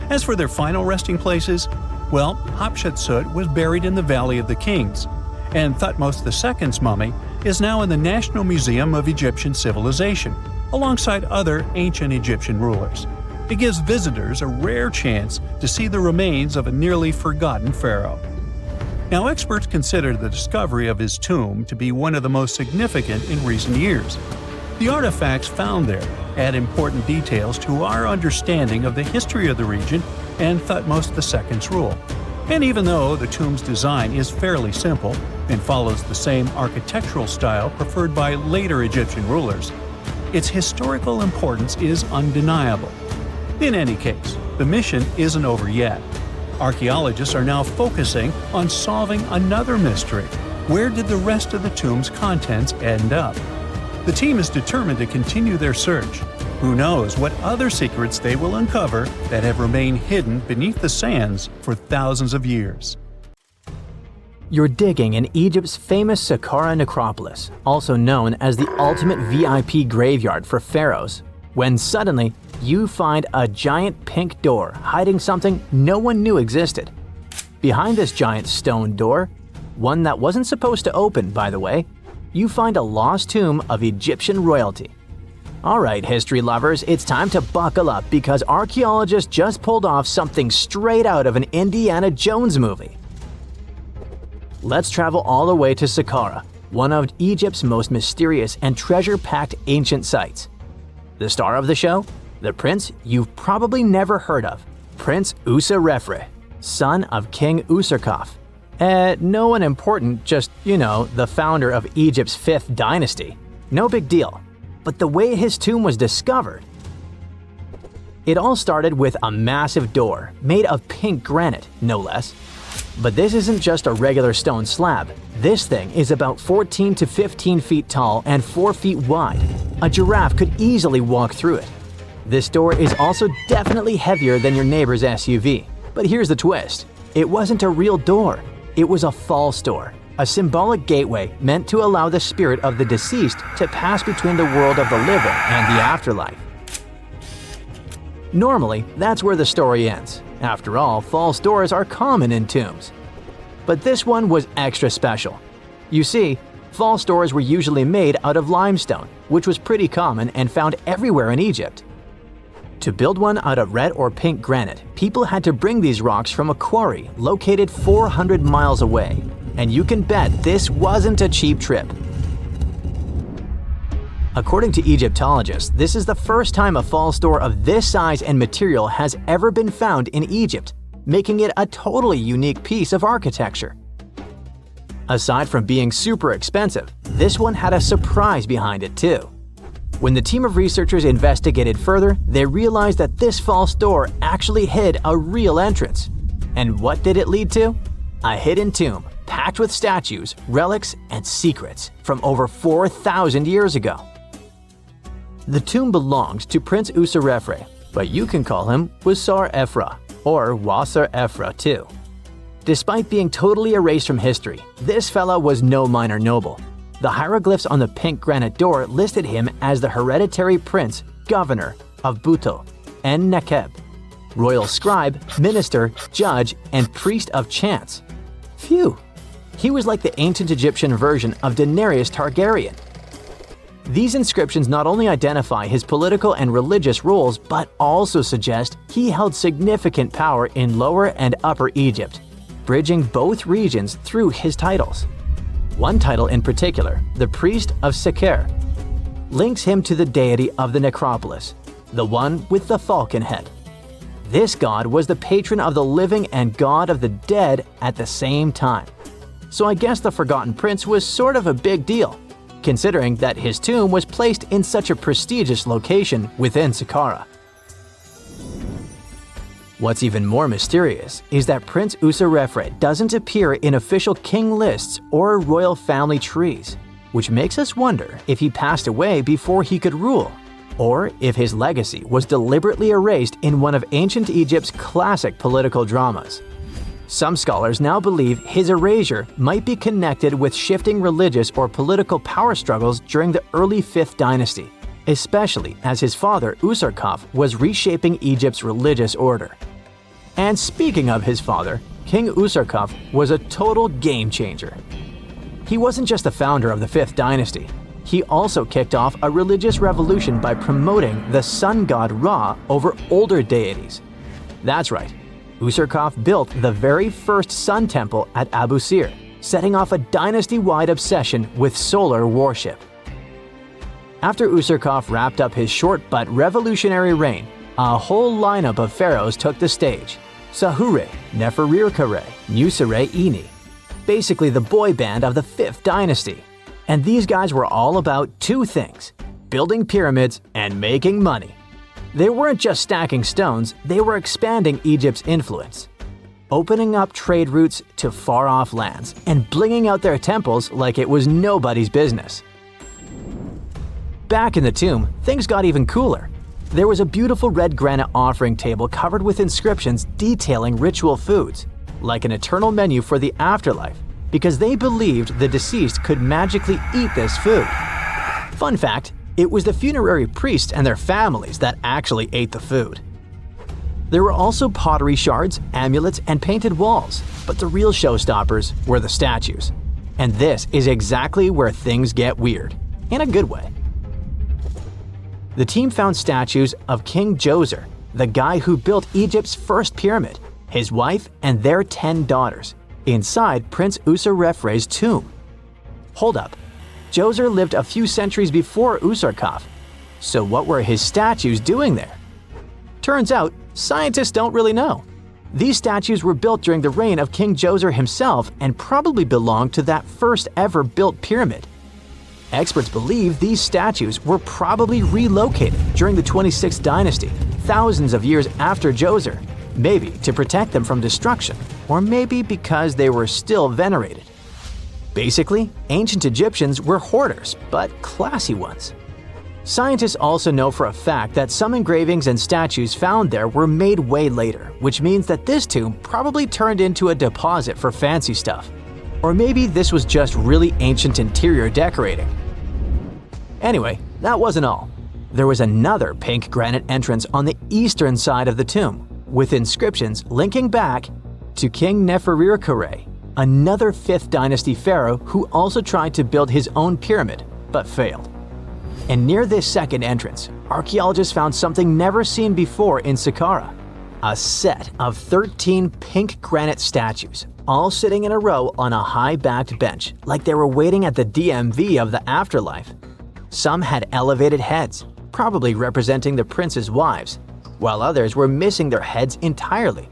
As for their final resting places, Well, Hatshepsut was buried in the Valley of the Kings, and Thutmose II's mummy is now in the National Museum of Egyptian Civilization, alongside other ancient Egyptian rulers. It gives visitors a rare chance to see the remains of a nearly forgotten pharaoh. Now, experts consider the discovery of his tomb to be one of the most significant in recent years. The artifacts found there add important details to our understanding of the history of the region and Thutmose II's rule. And even though the tomb's design is fairly simple and follows the same architectural style preferred by later Egyptian rulers, its historical importance is undeniable. In any case, the mission isn't over yet. Archaeologists are now focusing on solving another mystery. Where did the rest of the tomb's contents end up? The team is determined to continue their search. Who knows what other secrets they will uncover that have remained hidden beneath the sands for thousands of years. You're digging in Egypt's famous Saqqara necropolis, also known as the ultimate VIP graveyard for pharaohs, when suddenly you find a giant pink door hiding something no one knew existed. Behind this giant stone door, one that wasn't supposed to open, by the way, you find a lost tomb of Egyptian royalty. Alright, history lovers, it's time to buckle up because archaeologists just pulled off something straight out of an Indiana Jones movie. Let's travel all the way to Saqqara, one of Egypt's most mysterious and treasure-packed ancient sites. The star of the show? The prince you've probably never heard of, Prince Userefre, son of King Userkaf. No one important, just, the founder of Egypt's 5th dynasty. No big deal. But the way his tomb was discovered… It all started with a massive door, made of pink granite, no less. But this isn't just a regular stone slab. This thing is about 14 to 15 feet tall and 4 feet wide. A giraffe could easily walk through it. This door is also definitely heavier than your neighbor's SUV. But here's the twist. It wasn't a real door. It was a false door, a symbolic gateway meant to allow the spirit of the deceased to pass between the world of the living and the afterlife. Normally, that's where the story ends. After all, false doors are common in tombs. But this one was extra special. You see, false doors were usually made out of limestone, which was pretty common and found everywhere in Egypt. To build one out of red or pink granite, people had to bring these rocks from a quarry located 400 miles away. And you can bet this wasn't a cheap trip. According to Egyptologists, this is the first time a false door of this size and material has ever been found in Egypt, making it a totally unique piece of architecture. Aside from being super expensive, this one had a surprise behind it too. When the team of researchers investigated further, they realized that this false door actually hid a real entrance. And what did it lead to? A hidden tomb, packed with statues, relics, and secrets from over 4,000 years ago. The tomb belonged to Prince Userefre, but you can call him Wasar-Efra, or Wasar-Efra too. Despite being totally erased from history, this fella was no minor noble. The hieroglyphs on the pink granite door listed him as the hereditary prince, governor of Buto and Nekeb, royal scribe, minister, judge, and priest of chance. Phew! He was like the ancient Egyptian version of Daenerys Targaryen. These inscriptions not only identify his political and religious roles, but also suggest he held significant power in Lower and Upper Egypt, bridging both regions through his titles. One title in particular, the priest of Seker, links him to the deity of the necropolis, the one with the falcon head. This god was the patron of the living and god of the dead at the same time. So I guess the Forgotten Prince was sort of a big deal, considering that his tomb was placed in such a prestigious location within Saqqara. What's even more mysterious is that Prince Userefre doesn't appear in official king lists or royal family trees, which makes us wonder if he passed away before he could rule, or if his legacy was deliberately erased in one of ancient Egypt's classic political dramas. Some scholars now believe his erasure might be connected with shifting religious or political power struggles during the early 5th dynasty, especially as his father Userkaf was reshaping Egypt's religious order. And speaking of his father, King Usarkaf was a total game changer. He wasn't just the founder of the 5th dynasty. He also kicked off a religious revolution by promoting the sun god Ra over older deities. That's right, Usarkaf built the very first sun temple at Abu Sir, setting off a dynasty-wide obsession with solar worship. After Usarkaf wrapped up his short but revolutionary reign, a whole lineup of pharaohs took the stage. Sahure, Nefertiti, Nusret-ini, basically the boy band of the 5th dynasty. And these guys were all about two things: building pyramids and making money. They weren't just stacking stones, they were expanding Egypt's influence, opening up trade routes to far-off lands and blinging out their temples like it was nobody's business. Back in the tomb, things got even cooler. There was a beautiful red granite offering table covered with inscriptions detailing ritual foods, like an eternal menu for the afterlife, because they believed the deceased could magically eat this food. Fun fact, it was the funerary priests and their families that actually ate the food. There were also pottery shards, amulets, and painted walls, but the real showstoppers were the statues. And this is exactly where things get weird, in a good way. The team found statues of King Djoser, the guy who built Egypt's first pyramid, his wife, and their 10 daughters, inside Prince Usarrefre's tomb. Hold up, Djoser lived a few centuries before Usarkaf, so what were his statues doing there? Turns out, scientists don't really know. These statues were built during the reign of King Djoser himself and probably belonged to that first ever built pyramid. Experts believe these statues were probably relocated during the 26th dynasty, thousands of years after Djoser, maybe to protect them from destruction, or maybe because they were still venerated. Basically, ancient Egyptians were hoarders, but classy ones. Scientists also know for a fact that some engravings and statues found there were made way later, which means that this tomb probably turned into a deposit for fancy stuff. Or maybe this was just really ancient interior decorating. Anyway, that wasn't all. There was another pink granite entrance on the eastern side of the tomb, with inscriptions linking back to King Nefertiti, another 5th dynasty pharaoh who also tried to build his own pyramid, but failed. And near this second entrance, archaeologists found something never seen before in Saqqara: a set of 13 pink granite statues, all sitting in a row on a high-backed bench, like they were waiting at the DMV of the afterlife. Some had elevated heads, probably representing the prince's wives, while others were missing their heads entirely.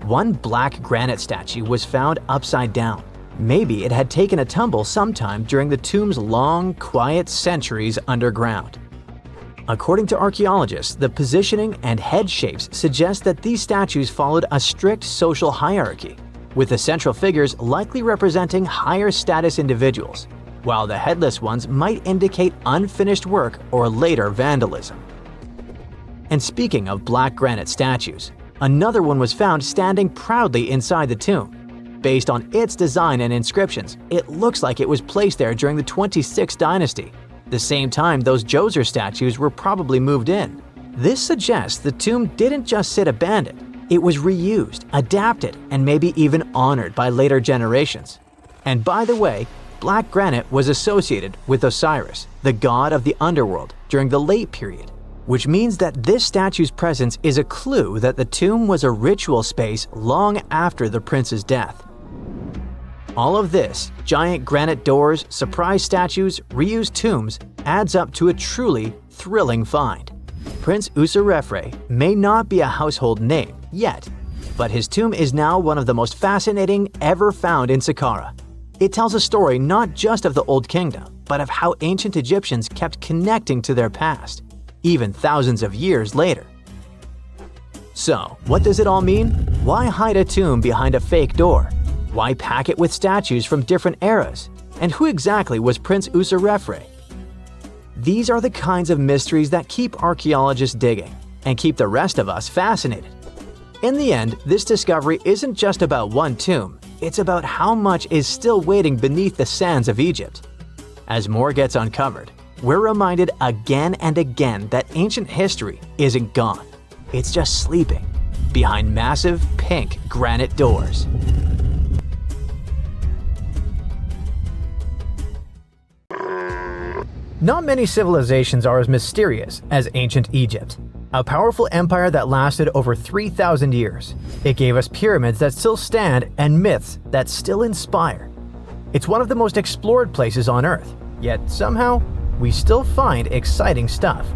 One black granite statue was found upside down. Maybe it had taken a tumble sometime during the tomb's long, quiet centuries underground. According to archaeologists, the positioning and head shapes suggest that these statues followed a strict social hierarchy, with the central figures likely representing higher status individuals, while the headless ones might indicate unfinished work or later vandalism. And speaking of black granite statues, another one was found standing proudly inside the tomb. Based on its design and inscriptions, it looks like it was placed there during the 26th dynasty, the same time those Djoser statues were probably moved in. This suggests the tomb didn't just sit abandoned, it was reused, adapted, and maybe even honored by later generations. And by the way, black granite was associated with Osiris, the god of the underworld, during the late period, which means that this statue's presence is a clue that the tomb was a ritual space long after the prince's death. All of this, giant granite doors, surprise statues, reused tombs, adds up to a truly thrilling find. Prince Usarrefre may not be a household name yet, but his tomb is now one of the most fascinating ever found in Saqqara. It tells a story not just of the Old Kingdom, but of how ancient Egyptians kept connecting to their past, even thousands of years later. So, what does it all mean? Why hide a tomb behind a fake door? Why pack it with statues from different eras? And who exactly was Prince Usarrefre? These are the kinds of mysteries that keep archaeologists digging and keep the rest of us fascinated. In the end, this discovery isn't just about one tomb, it's about how much is still waiting beneath the sands of Egypt. As more gets uncovered, we're reminded again and again that ancient history isn't gone. It's just sleeping, behind massive pink granite doors. Not many civilizations are as mysterious as ancient Egypt, a powerful empire that lasted over 3,000 years. It gave us pyramids that still stand and myths that still inspire. It's one of the most explored places on Earth, yet somehow we still find exciting stuff.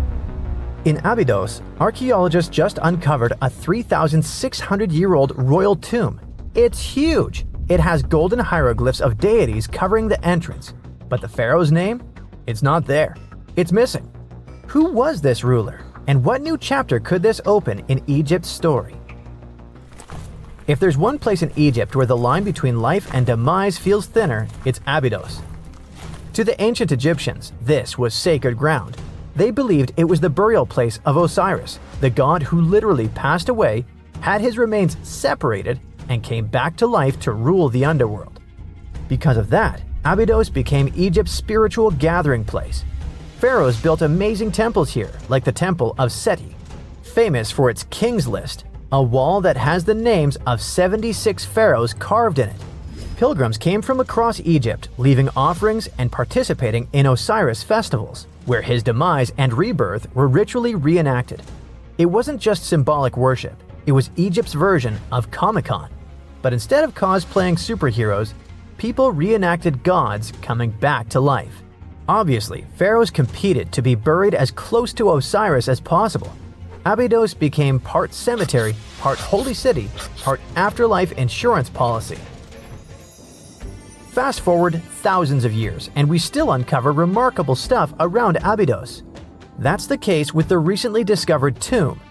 In Abydos, archaeologists just uncovered a 3,600-year-old royal tomb. It's huge! It has golden hieroglyphs of deities covering the entrance, but the pharaoh's name? It's not there. It's missing. Who was this ruler? And what new chapter could this open in Egypt's story? If there's one place in Egypt where the line between life and demise feels thinner, it's Abydos. To the ancient Egyptians, this was sacred ground. They believed it was the burial place of Osiris, the god who literally passed away, had his remains separated, and came back to life to rule the underworld. Because of that, Abydos became Egypt's spiritual gathering place. Pharaohs built amazing temples here, like the Temple of Seti, famous for its King's List, a wall that has the names of 76 pharaohs carved in it. Pilgrims came from across Egypt, leaving offerings and participating in Osiris festivals, where his demise and rebirth were ritually reenacted. It wasn't just symbolic worship, it was Egypt's version of Comic-Con. But instead of cosplaying superheroes, people reenacted gods coming back to life. Obviously, pharaohs competed to be buried as close to Osiris as possible. Abydos became part cemetery, part holy city, part afterlife insurance policy. Fast forward thousands of years, and we still uncover remarkable stuff around Abydos. That's the case with the recently discovered tomb.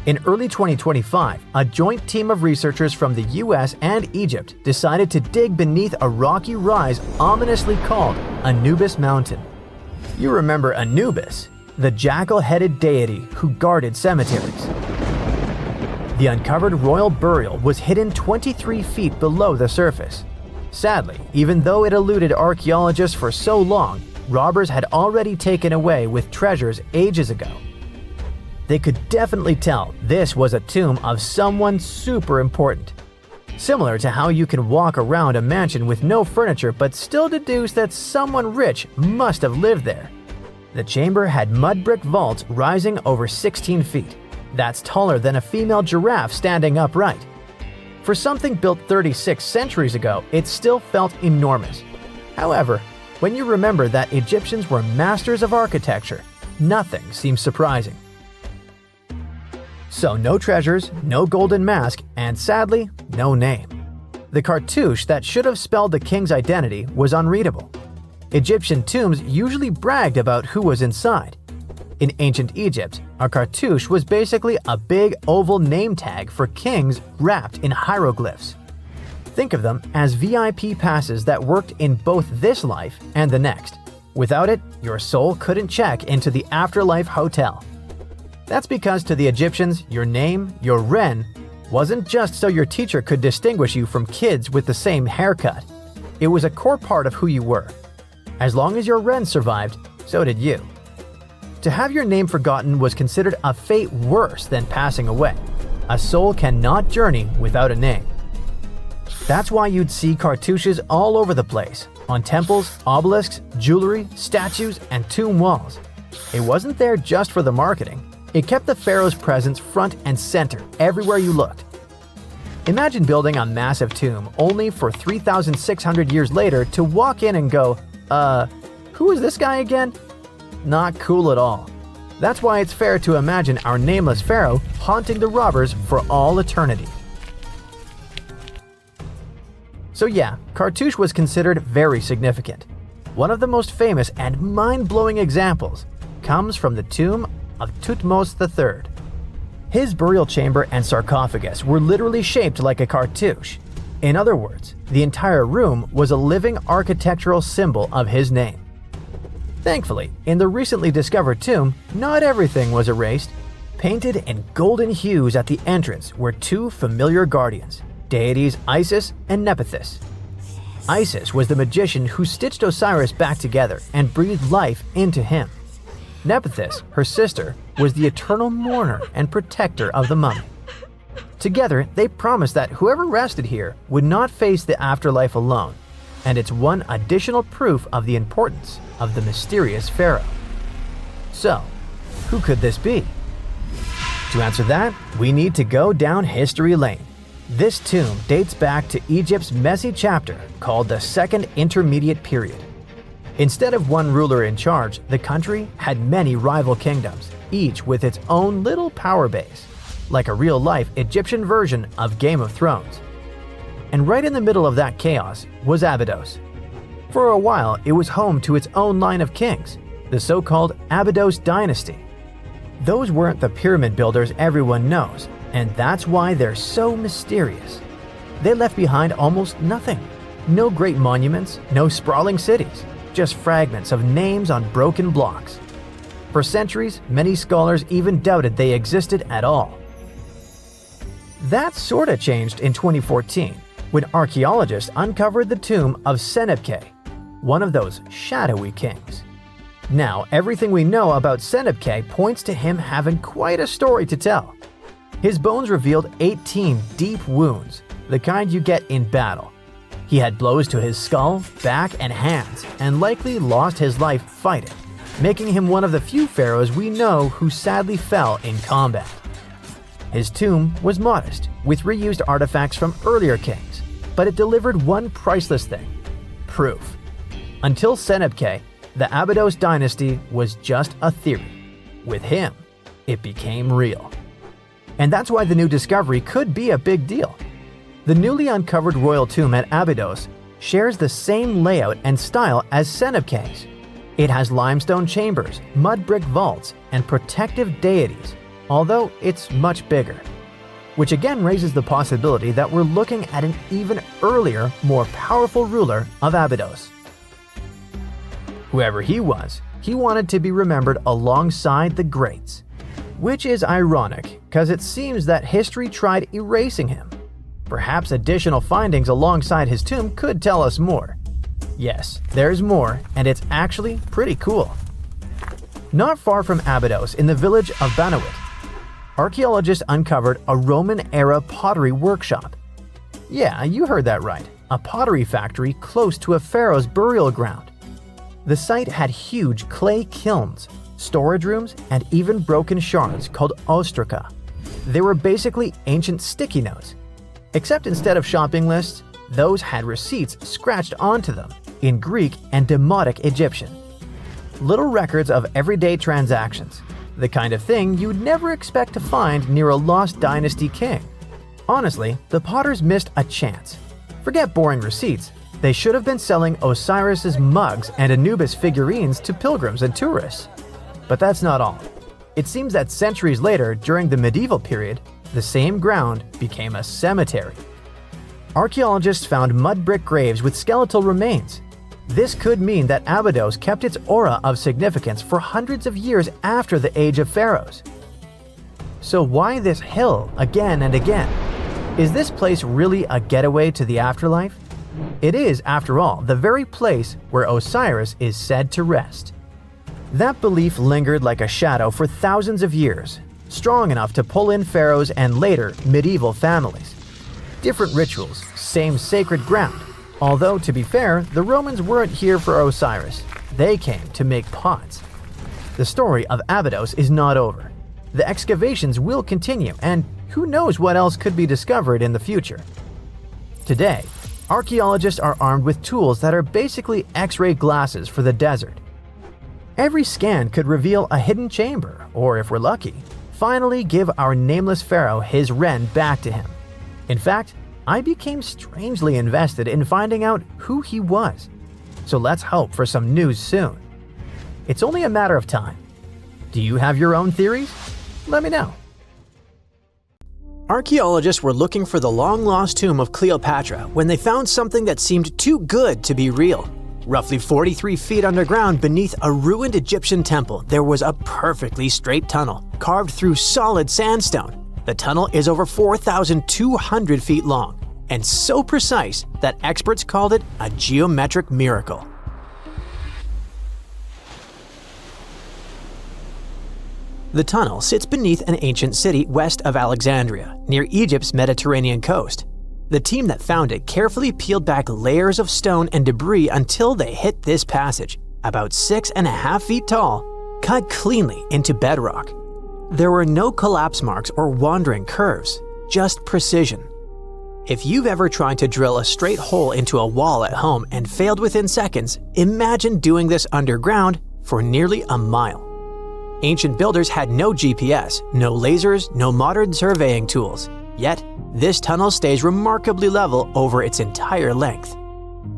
In early 2025, a joint team of researchers from the US and Egypt decided to dig beneath a rocky rise ominously called Anubis Mountain. You remember Anubis, the jackal-headed deity who guarded cemeteries. The uncovered royal burial was hidden 23 feet below the surface. Sadly, even though it eluded archaeologists for so long, robbers had already taken away with treasures ages ago. They could definitely tell this was a tomb of someone super important. Similar to how you can walk around a mansion with no furniture but still deduce that someone rich must have lived there. The chamber had mud brick vaults rising over 16 feet. That's taller than a female giraffe standing upright. For something built 36 centuries ago, it still felt enormous. However, when you remember that Egyptians were masters of architecture, nothing seems surprising. So no treasures, no golden mask, and sadly, no name. The cartouche that should have spelled the king's identity was unreadable. Egyptian tombs usually bragged about who was inside. In ancient Egypt, a cartouche was basically a big oval name tag for kings wrapped in hieroglyphs. Think of them as VIP passes that worked in both this life and the next. Without it, your soul couldn't check into the afterlife hotel. That's because to the Egyptians, your name, your Ren, wasn't just so your teacher could distinguish you from kids with the same haircut. It was a core part of who you were. As long as your Ren survived, so did you. To have your name forgotten was considered a fate worse than passing away. A soul cannot journey without a name. That's why you'd see cartouches all over the place, on temples, obelisks, jewelry, statues, and tomb walls. It wasn't there just for the marketing. It kept the pharaoh's presence front and center everywhere you looked. Imagine building a massive tomb only for 3,600 years later to walk in and go, who is this guy again? Not cool at all. That's why it's fair to imagine our nameless pharaoh haunting the robbers for all eternity. So yeah, cartouche was considered very significant. One of the most famous and mind-blowing examples comes from the tomb of Thutmose III. His burial chamber and sarcophagus were literally shaped like a cartouche. In other words, the entire room was a living architectural symbol of his name. Thankfully, in the recently discovered tomb, not everything was erased. Painted in golden hues at the entrance were two familiar guardians, deities Isis and Nephthys. Isis was the magician who stitched Osiris back together and breathed life into him. Nephthys, her sister, was the eternal mourner and protector of the mummy. Together, they promised that whoever rested here would not face the afterlife alone, and it's one additional proof of the importance of the mysterious pharaoh. So, who could this be? To answer that, we need to go down history lane. This tomb dates back to Egypt's messy chapter called the Second Intermediate Period. Instead of one ruler in charge, the country had many rival kingdoms, each with its own little power base, like a real-life Egyptian version of Game of Thrones. And right in the middle of that chaos was Abydos. For a while, it was home to its own line of kings, the so-called Abydos dynasty. Those weren't the pyramid builders everyone knows, and that's why they're so mysterious. They left behind almost nothing. No great monuments, no sprawling cities, just fragments of names on broken blocks. For centuries, many scholars even doubted they existed at all. That sorta changed in 2014, when archaeologists uncovered the tomb of Senebkay, one of those shadowy kings. Now, everything we know about Senebkay points to him having quite a story to tell. His bones revealed 18 deep wounds, the kind you get in battle. He had blows to his skull, back, and hands, and likely lost his life fighting, making him one of the few pharaohs we know who sadly fell in combat. His tomb was modest, with reused artifacts from earlier kings, but it delivered one priceless thing: proof. Until Senebkay, the Abydos dynasty was just a theory. With him, it became real. And that's why the new discovery could be a big deal. The newly uncovered royal tomb at Abydos shares the same layout and style as Senebkay's. It has limestone chambers, mud brick vaults, and protective deities, although it's much bigger. Which again raises the possibility that we're looking at an even earlier, more powerful ruler of Abydos. Whoever he was, he wanted to be remembered alongside the greats. Which is ironic, because it seems that history tried erasing him. Perhaps additional findings alongside his tomb could tell us more. Yes, there's more, and it's actually pretty cool. Not far from Abydos, in the village of Banawit, archaeologists uncovered a Roman-era pottery workshop. Yeah, you heard that right, a pottery factory close to a pharaoh's burial ground. The site had huge clay kilns, storage rooms, and even broken shards called ostraca. They were basically ancient sticky notes. Except instead of shopping lists, those had receipts scratched onto them in Greek and Demotic Egyptian. Little records of everyday transactions, the kind of thing you'd never expect to find near a lost dynasty king. Honestly, the potters missed a chance. Forget boring receipts, they should have been selling Osiris's mugs and Anubis figurines to pilgrims and tourists. But that's not all. It seems that centuries later, during the medieval period, the same ground became a cemetery. Archaeologists found mud brick graves with skeletal remains. This could mean that Abydos kept its aura of significance for hundreds of years after the age of pharaohs. So why this hill again and again? Is this place really a getaway to the afterlife? It is, after all, the very place where Osiris is said to rest. That belief lingered like a shadow for thousands of years, strong enough to pull in pharaohs and later medieval families. Different rituals, same sacred ground. Although, to be fair, the Romans weren't here for Osiris. They came to make pots. The story of Abydos is not over. The excavations will continue, and who knows what else could be discovered in the future. Today, archaeologists are armed with tools that are basically X-ray glasses for the desert. Every scan could reveal a hidden chamber, or if we're lucky, finally give our nameless pharaoh his wren back to him. In fact, I became strangely invested in finding out who he was. So let's hope for some news soon. It's only a matter of time. Do you have your own theories? Let me know. Archaeologists were looking for the long-lost tomb of Cleopatra when they found something that seemed too good to be real. Roughly 43 feet underground beneath a ruined Egyptian temple, there was a perfectly straight tunnel, carved through solid sandstone. The tunnel is over 4,200 feet long, and so precise that experts called it a geometric miracle. The tunnel sits beneath an ancient city west of Alexandria, near Egypt's Mediterranean coast. The team that found it carefully peeled back layers of stone and debris until they hit this passage, about 6.5 feet tall, cut cleanly into bedrock. There were no collapse marks or wandering curves, just precision. If you've ever tried to drill a straight hole into a wall at home and failed within seconds, imagine doing this underground for nearly a mile. Ancient builders had no GPS, no lasers, no modern surveying tools. Yet, this tunnel stays remarkably level over its entire length.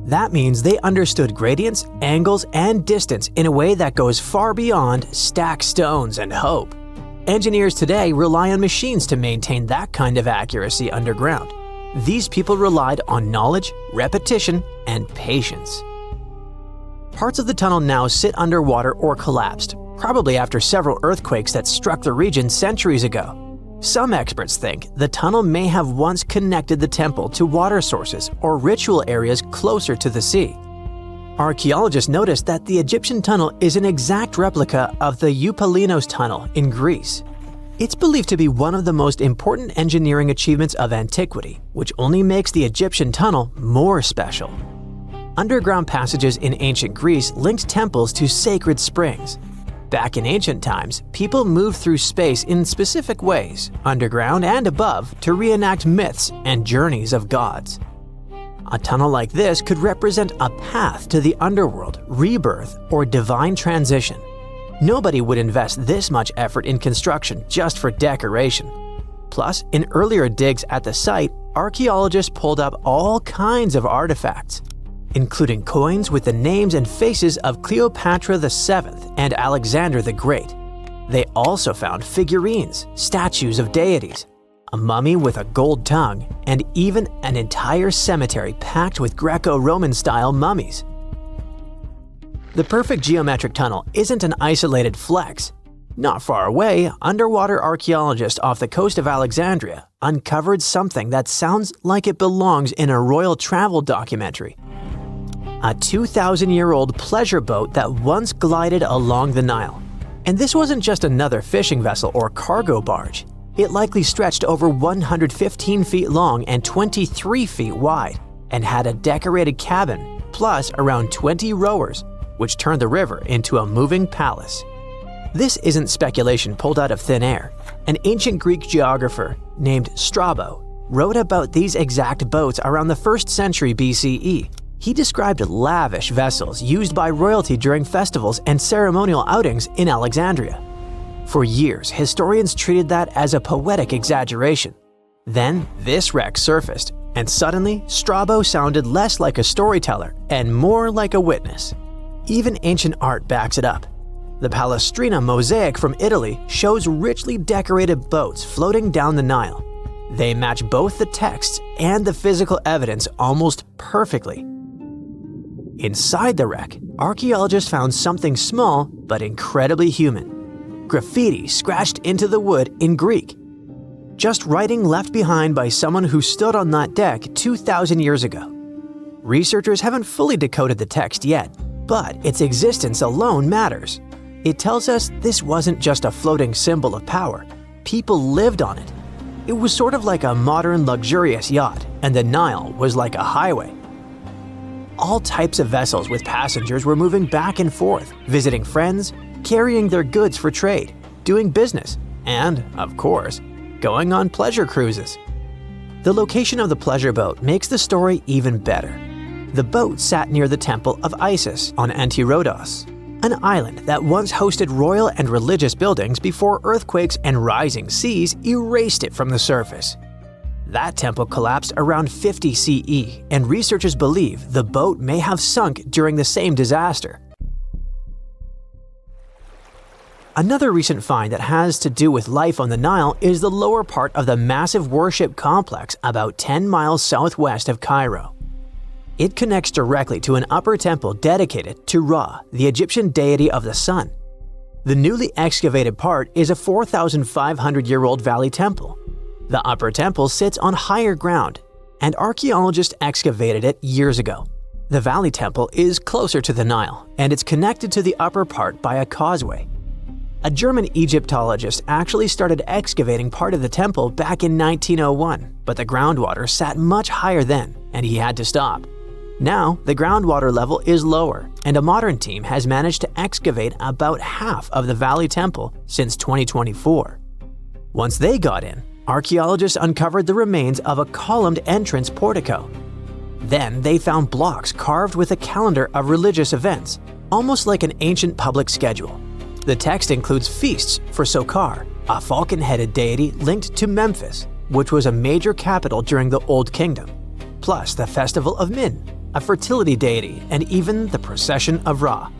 That means they understood gradients, angles, and distance in a way that goes far beyond stack stones and hope. Engineers today rely on machines to maintain that kind of accuracy underground. These people relied on knowledge, repetition, and patience. Parts of the tunnel now sit underwater or collapsed, probably after several earthquakes that struck the region centuries ago. Some experts think the tunnel may have once connected the temple to water sources or ritual areas closer to the sea. Archaeologists noticed that the Egyptian tunnel is an exact replica of the Eupalinos tunnel in Greece. It's believed to be one of the most important engineering achievements of antiquity, which only makes the Egyptian tunnel more special. Underground passages in ancient Greece linked temples to sacred springs. Back in ancient times, people moved through space in specific ways, underground and above, to reenact myths and journeys of gods. A tunnel like this could represent a path to the underworld, rebirth, or divine transition. Nobody would invest this much effort in construction just for decoration. Plus, in earlier digs at the site, archaeologists pulled up all kinds of artifacts, including coins with the names and faces of Cleopatra VII and Alexander the Great. They also found figurines, statues of deities, a mummy with a gold tongue, and even an entire cemetery packed with Greco-Roman style mummies. The perfect geometric tunnel isn't an isolated flex. Not far away, underwater archaeologists off the coast of Alexandria uncovered something that sounds like it belongs in a royal travel documentary. A 2,000-year-old pleasure boat that once glided along the Nile. And this wasn't just another fishing vessel or cargo barge. It likely stretched over 115 feet long and 23 feet wide, and had a decorated cabin, plus around 20 rowers, which turned the river into a moving palace. This isn't speculation pulled out of thin air. An ancient Greek geographer named Strabo wrote about these exact boats around the 1st century BCE. He described lavish vessels used by royalty during festivals and ceremonial outings in Alexandria. For years, historians treated that as a poetic exaggeration. Then, this wreck surfaced, and suddenly, Strabo sounded less like a storyteller and more like a witness. Even ancient art backs it up. The Palestrina mosaic from Italy shows richly decorated boats floating down the Nile. They match both the texts and the physical evidence almost perfectly. Inside the wreck, archaeologists found something small but incredibly human. Graffiti scratched into the wood in Greek. Just writing left behind by someone who stood on that deck 2,000 years ago. Researchers haven't fully decoded the text yet, but its existence alone matters. It tells us this wasn't just a floating symbol of power. People lived on it. It was sort of like a modern luxurious yacht, and the Nile was like a highway. All types of vessels with passengers were moving back and forth, visiting friends, carrying their goods for trade, doing business, and, of course, going on pleasure cruises. The location of the pleasure boat makes the story even better. The boat sat near the temple of Isis on Antirodos, an island that once hosted royal and religious buildings before earthquakes and rising seas erased it from the surface. That temple collapsed around 50 CE, and researchers believe the boat may have sunk during the same disaster. Another recent find that has to do with life on the Nile is the lower part of the massive worship complex about 10 miles southwest of Cairo. It connects directly to an upper temple dedicated to Ra, the Egyptian deity of the sun. The newly excavated part is a 4,500-year-old valley temple. The upper temple sits on higher ground, and archaeologists excavated it years ago. The valley temple is closer to the Nile, and it's connected to the upper part by a causeway. A German Egyptologist actually started excavating part of the temple back in 1901, but the groundwater sat much higher then, and he had to stop. Now, the groundwater level is lower, and a modern team has managed to excavate about half of the Valley Temple since 2024. Once they got in, archaeologists uncovered the remains of a columned entrance portico. Then they found blocks carved with a calendar of religious events, almost like an ancient public schedule. The text includes feasts for Sokar, a falcon-headed deity linked to Memphis, which was a major capital during the Old Kingdom, plus the festival of Min, a fertility deity, and even the procession of Ra.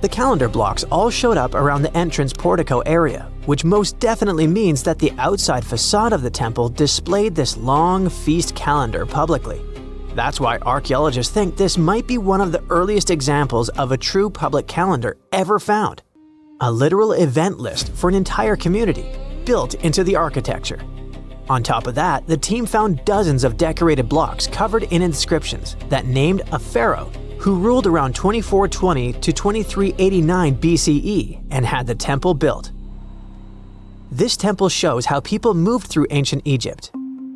The calendar blocks all showed up around the entrance portico area, which most definitely means that the outside facade of the temple displayed this long feast calendar publicly. That's why archaeologists think this might be one of the earliest examples of a true public calendar ever found. A literal event list for an entire community, built into the architecture. On top of that, the team found dozens of decorated blocks covered in inscriptions that named a pharaoh who ruled around 2420 to 2389 BCE and had the temple built. This temple shows how people moved through ancient Egypt.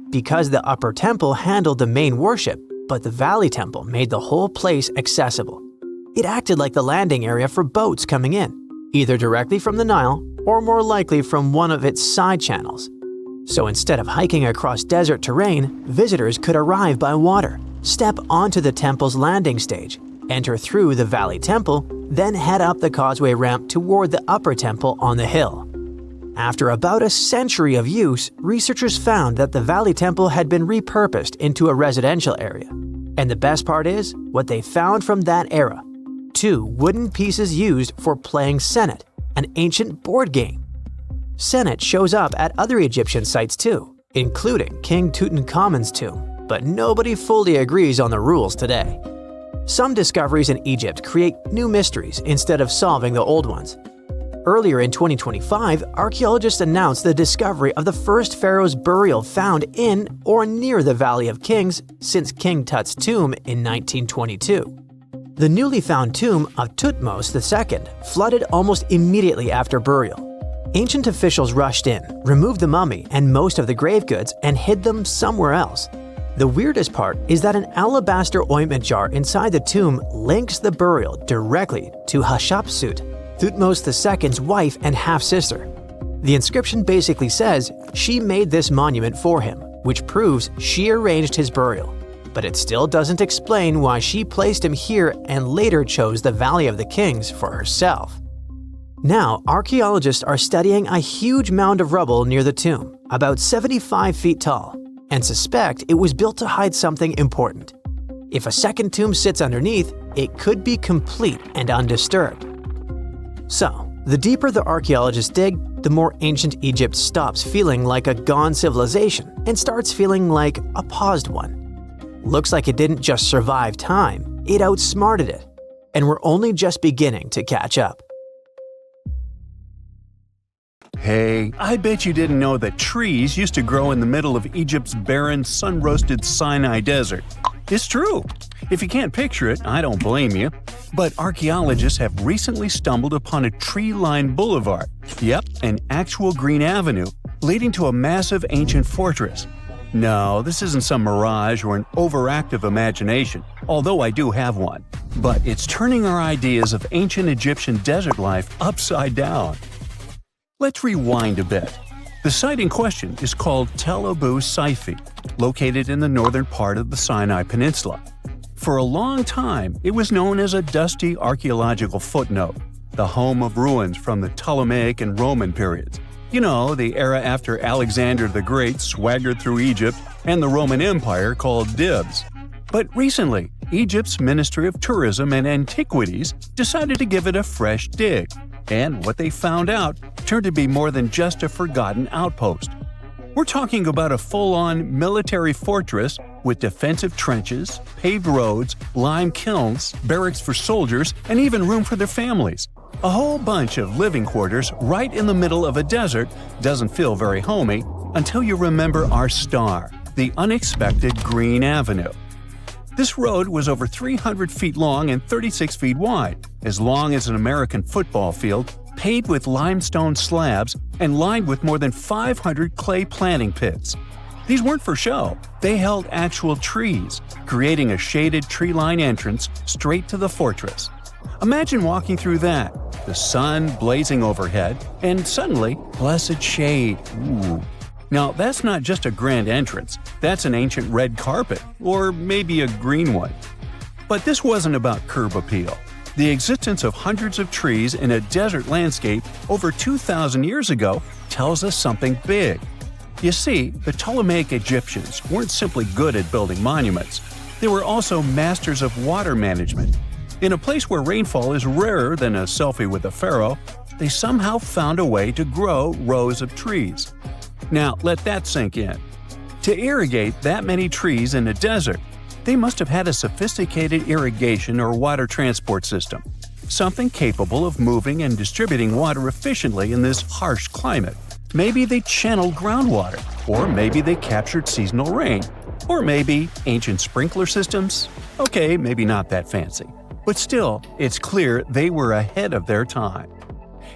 Because the upper temple handled the main worship, but the Valley Temple made the whole place accessible. It acted like the landing area for boats coming in, either directly from the Nile or more likely from one of its side channels. So instead of hiking across desert terrain, visitors could arrive by water, step onto the temple's landing stage, enter through the Valley Temple, then head up the causeway ramp toward the upper temple on the hill. After about a century of use, researchers found that the Valley Temple had been repurposed into a residential area. And the best part is, what they found from that era: 2 wooden pieces used for playing Senet, an ancient board game. Senet shows up at other Egyptian sites too, including King Tutankhamun's tomb, but nobody fully agrees on the rules today. Some discoveries in Egypt create new mysteries instead of solving the old ones. Earlier in 2025, archaeologists announced the discovery of the first pharaoh's burial found in or near the Valley of Kings since King Tut's tomb in 1922. The newly found tomb of Thutmose II flooded almost immediately after burial. Ancient officials rushed in, removed the mummy and most of the grave goods, and hid them somewhere else. The weirdest part is that an alabaster ointment jar inside the tomb links the burial directly to Hatshepsut, Thutmose II's wife and half-sister. The inscription basically says she made this monument for him, which proves she arranged his burial. But it still doesn't explain why she placed him here and later chose the Valley of the Kings for herself. Now, archaeologists are studying a huge mound of rubble near the tomb, about 75 feet tall, and suspect it was built to hide something important. If a second tomb sits underneath, it could be complete and undisturbed. So, the deeper the archaeologists dig, the more ancient Egypt stops feeling like a gone civilization and starts feeling like a paused one. Looks like it didn't just survive time, it outsmarted it. And we're only just beginning to catch up. Hey, I bet you didn't know that trees used to grow in the middle of Egypt's barren, sun-roasted Sinai desert. It's true. If you can't picture it, I don't blame you. But archaeologists have recently stumbled upon a tree-lined boulevard. Yep, an actual green avenue leading to a massive ancient fortress. No, this isn't some mirage or an overactive imagination, although I do have one. But it's turning our ideas of ancient Egyptian desert life upside down. Let's rewind a bit. The site in question is called Tel Abu Saifi, located in the northern part of the Sinai Peninsula. For a long time, it was known as a dusty archaeological footnote, the home of ruins from the Ptolemaic and Roman periods. You know, the era after Alexander the Great swaggered through Egypt and the Roman Empire called dibs. But recently, Egypt's Ministry of Tourism and Antiquities decided to give it a fresh dig. And what they found out turned to be more than just a forgotten outpost. We're talking about a full-on military fortress with defensive trenches, paved roads, lime kilns, barracks for soldiers, and even room for their families. A whole bunch of living quarters right in the middle of a desert doesn't feel very homey until you remember our star, the unexpected Green Avenue. This road was over 300 feet long and 36 feet wide, as long as an American football field, paved with limestone slabs and lined with more than 500 clay planting pits. These weren't for show, they held actual trees, creating a shaded tree-lined entrance straight to the fortress. Imagine walking through that, the sun blazing overhead, and suddenly, blessed shade. Ooh. Now, that's not just a grand entrance, that's an ancient red carpet, or maybe a green one. But this wasn't about curb appeal. The existence of hundreds of trees in a desert landscape over 2,000 years ago tells us something big. You see, the Ptolemaic Egyptians weren't simply good at building monuments, they were also masters of water management. In a place where rainfall is rarer than a selfie with a pharaoh, they somehow found a way to grow rows of trees. Now, let that sink in. To irrigate that many trees in a desert, they must have had a sophisticated irrigation or water transport system, something capable of moving and distributing water efficiently in this harsh climate. Maybe they channeled groundwater, or maybe they captured seasonal rain, or maybe ancient sprinkler systems. Okay, maybe not that fancy. But still, it's clear they were ahead of their time.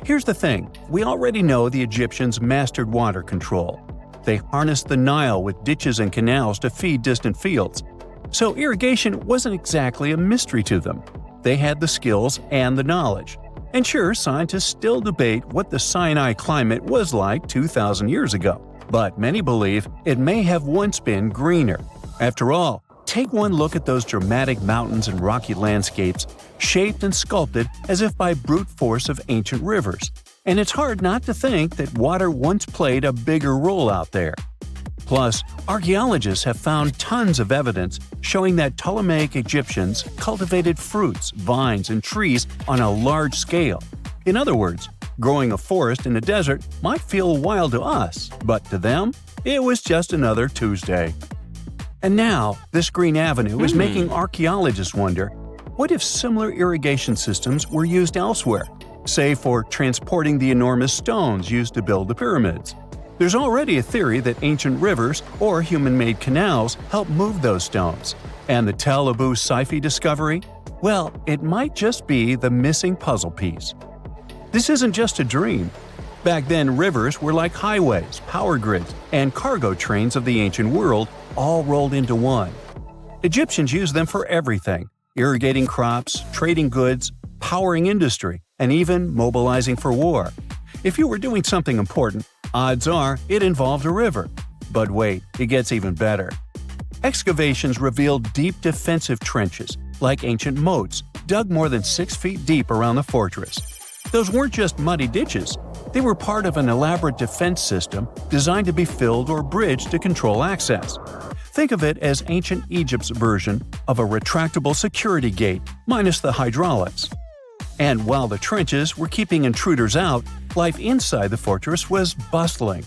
Here's the thing, we already know the Egyptians mastered water control. They harnessed the Nile with ditches and canals to feed distant fields. So irrigation wasn't exactly a mystery to them. They had the skills and the knowledge. And sure, scientists still debate what the Sinai climate was like 2,000 years ago. But many believe it may have once been greener. After all, take one look at those dramatic mountains and rocky landscapes, shaped and sculpted as if by brute force of ancient rivers. And it's hard not to think that water once played a bigger role out there. Plus, archaeologists have found tons of evidence showing that Ptolemaic Egyptians cultivated fruits, vines, and trees on a large scale. In other words, growing a forest in a desert might feel wild to us, but to them, it was just another Tuesday. And now, this green avenue is making archaeologists wonder, what if similar irrigation systems were used elsewhere, say for transporting the enormous stones used to build the pyramids? There's already a theory that ancient rivers or human-made canals helped move those stones. And the Tel Abu Saifi discovery? Well, it might just be the missing puzzle piece. This isn't just a dream. Back then, rivers were like highways, power grids, and cargo trains of the ancient world, all rolled into one. Egyptians used them for everything – irrigating crops, trading goods, powering industry, and even mobilizing for war. If you were doing something important, odds are it involved a river. But wait, it gets even better. Excavations revealed deep defensive trenches, like ancient moats, dug more than 6 feet deep around the fortress. Those weren't just muddy ditches. They were part of an elaborate defense system designed to be filled or bridged to control access. Think of it as ancient Egypt's version of a retractable security gate, minus the hydraulics. And while the trenches were keeping intruders out, life inside the fortress was bustling.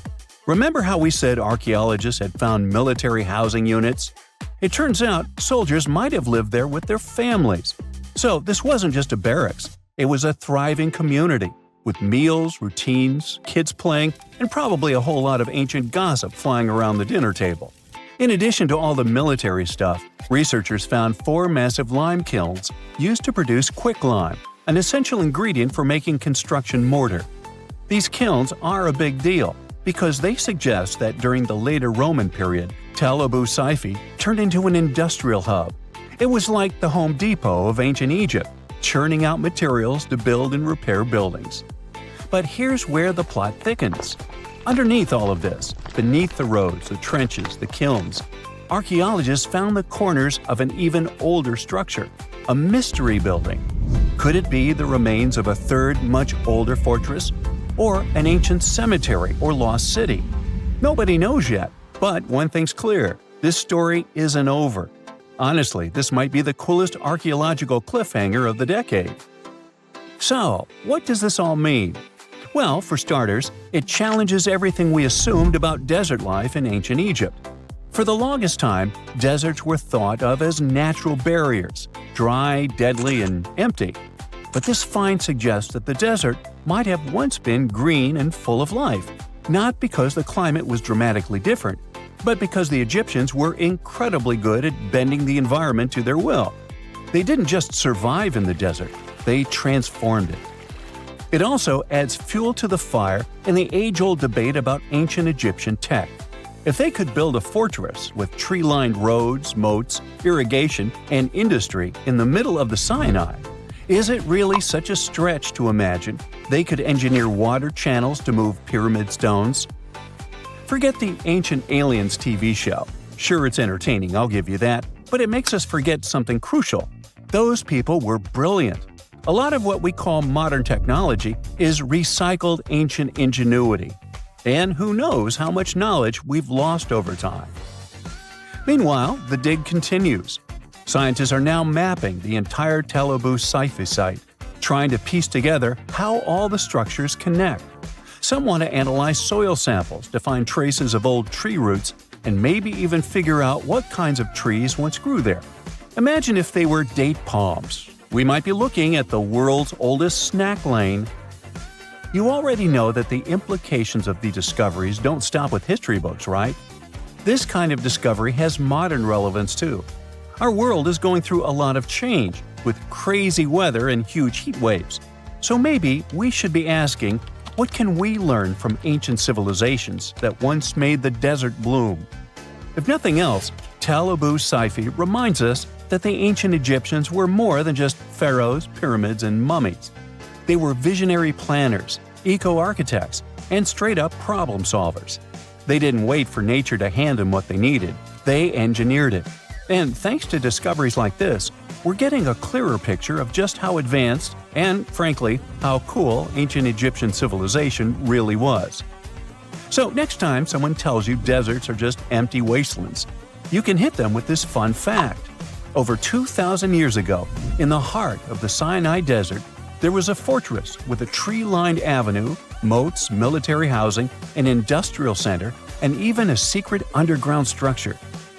Remember how we said archaeologists had found military housing units? It turns out soldiers might have lived there with their families. So this wasn't just a barracks, it was a thriving community, with meals, routines, kids playing, and probably a whole lot of ancient gossip flying around the dinner table. In addition to all the military stuff, researchers found 4 massive lime kilns used to produce quicklime, an essential ingredient for making construction mortar. These kilns are a big deal because they suggest that during the later Roman period, Tel Abu Saifi turned into an industrial hub. It was like the Home Depot of ancient Egypt, churning out materials to build and repair buildings. But here's where the plot thickens. Underneath all of this, beneath the roads, the trenches, the kilns, archaeologists found the corners of an even older structure, a mystery building. Could it be the remains of a third, much older fortress? Or an ancient cemetery or lost city? Nobody knows yet, but one thing's clear, this story isn't over. Honestly, this might be the coolest archaeological cliffhanger of the decade. So, what does this all mean? Well, for starters, it challenges everything we assumed about desert life in ancient Egypt. For the longest time, deserts were thought of as natural barriers, dry, deadly, and empty. But this find suggests that the desert might have once been green and full of life, not because the climate was dramatically different, but because the Egyptians were incredibly good at bending the environment to their will. They didn't just survive in the desert, they transformed it. It also adds fuel to the fire in the age-old debate about ancient Egyptian tech. If they could build a fortress with tree-lined roads, moats, irrigation, and industry in the middle of the Sinai, is it really such a stretch to imagine they could engineer water channels to move pyramid stones? Forget the Ancient Aliens TV show. Sure, it's entertaining, I'll give you that, but it makes us forget something crucial. Those people were brilliant. A lot of what we call modern technology is recycled ancient ingenuity. And who knows how much knowledge we've lost over time. Meanwhile, the dig continues. Scientists are now mapping the entire Tel Abyad Saifi site, trying to piece together how all the structures connect. Some want to analyze soil samples to find traces of old tree roots and maybe even figure out what kinds of trees once grew there. Imagine if they were date palms. We might be looking at the world's oldest snack lane. You already know that the implications of the discoveries don't stop with history books, right? This kind of discovery has modern relevance too. Our world is going through a lot of change, with crazy weather and huge heat waves. So maybe we should be asking, what can we learn from ancient civilizations that once made the desert bloom? If nothing else, Tel Abyad Saifi reminds us that the ancient Egyptians were more than just pharaohs, pyramids, and mummies. They were visionary planners, eco-architects, and straight-up problem solvers. They didn't wait for nature to hand them what they needed. They engineered it. And thanks to discoveries like this, we're getting a clearer picture of just how advanced and, frankly, how cool ancient Egyptian civilization really was. So next time someone tells you deserts are just empty wastelands, you can hit them with this fun fact. Over 2,000 years ago, in the heart of the Sinai Desert, there was a fortress with a tree-lined avenue, moats, military housing, an industrial center, and even a secret underground structure.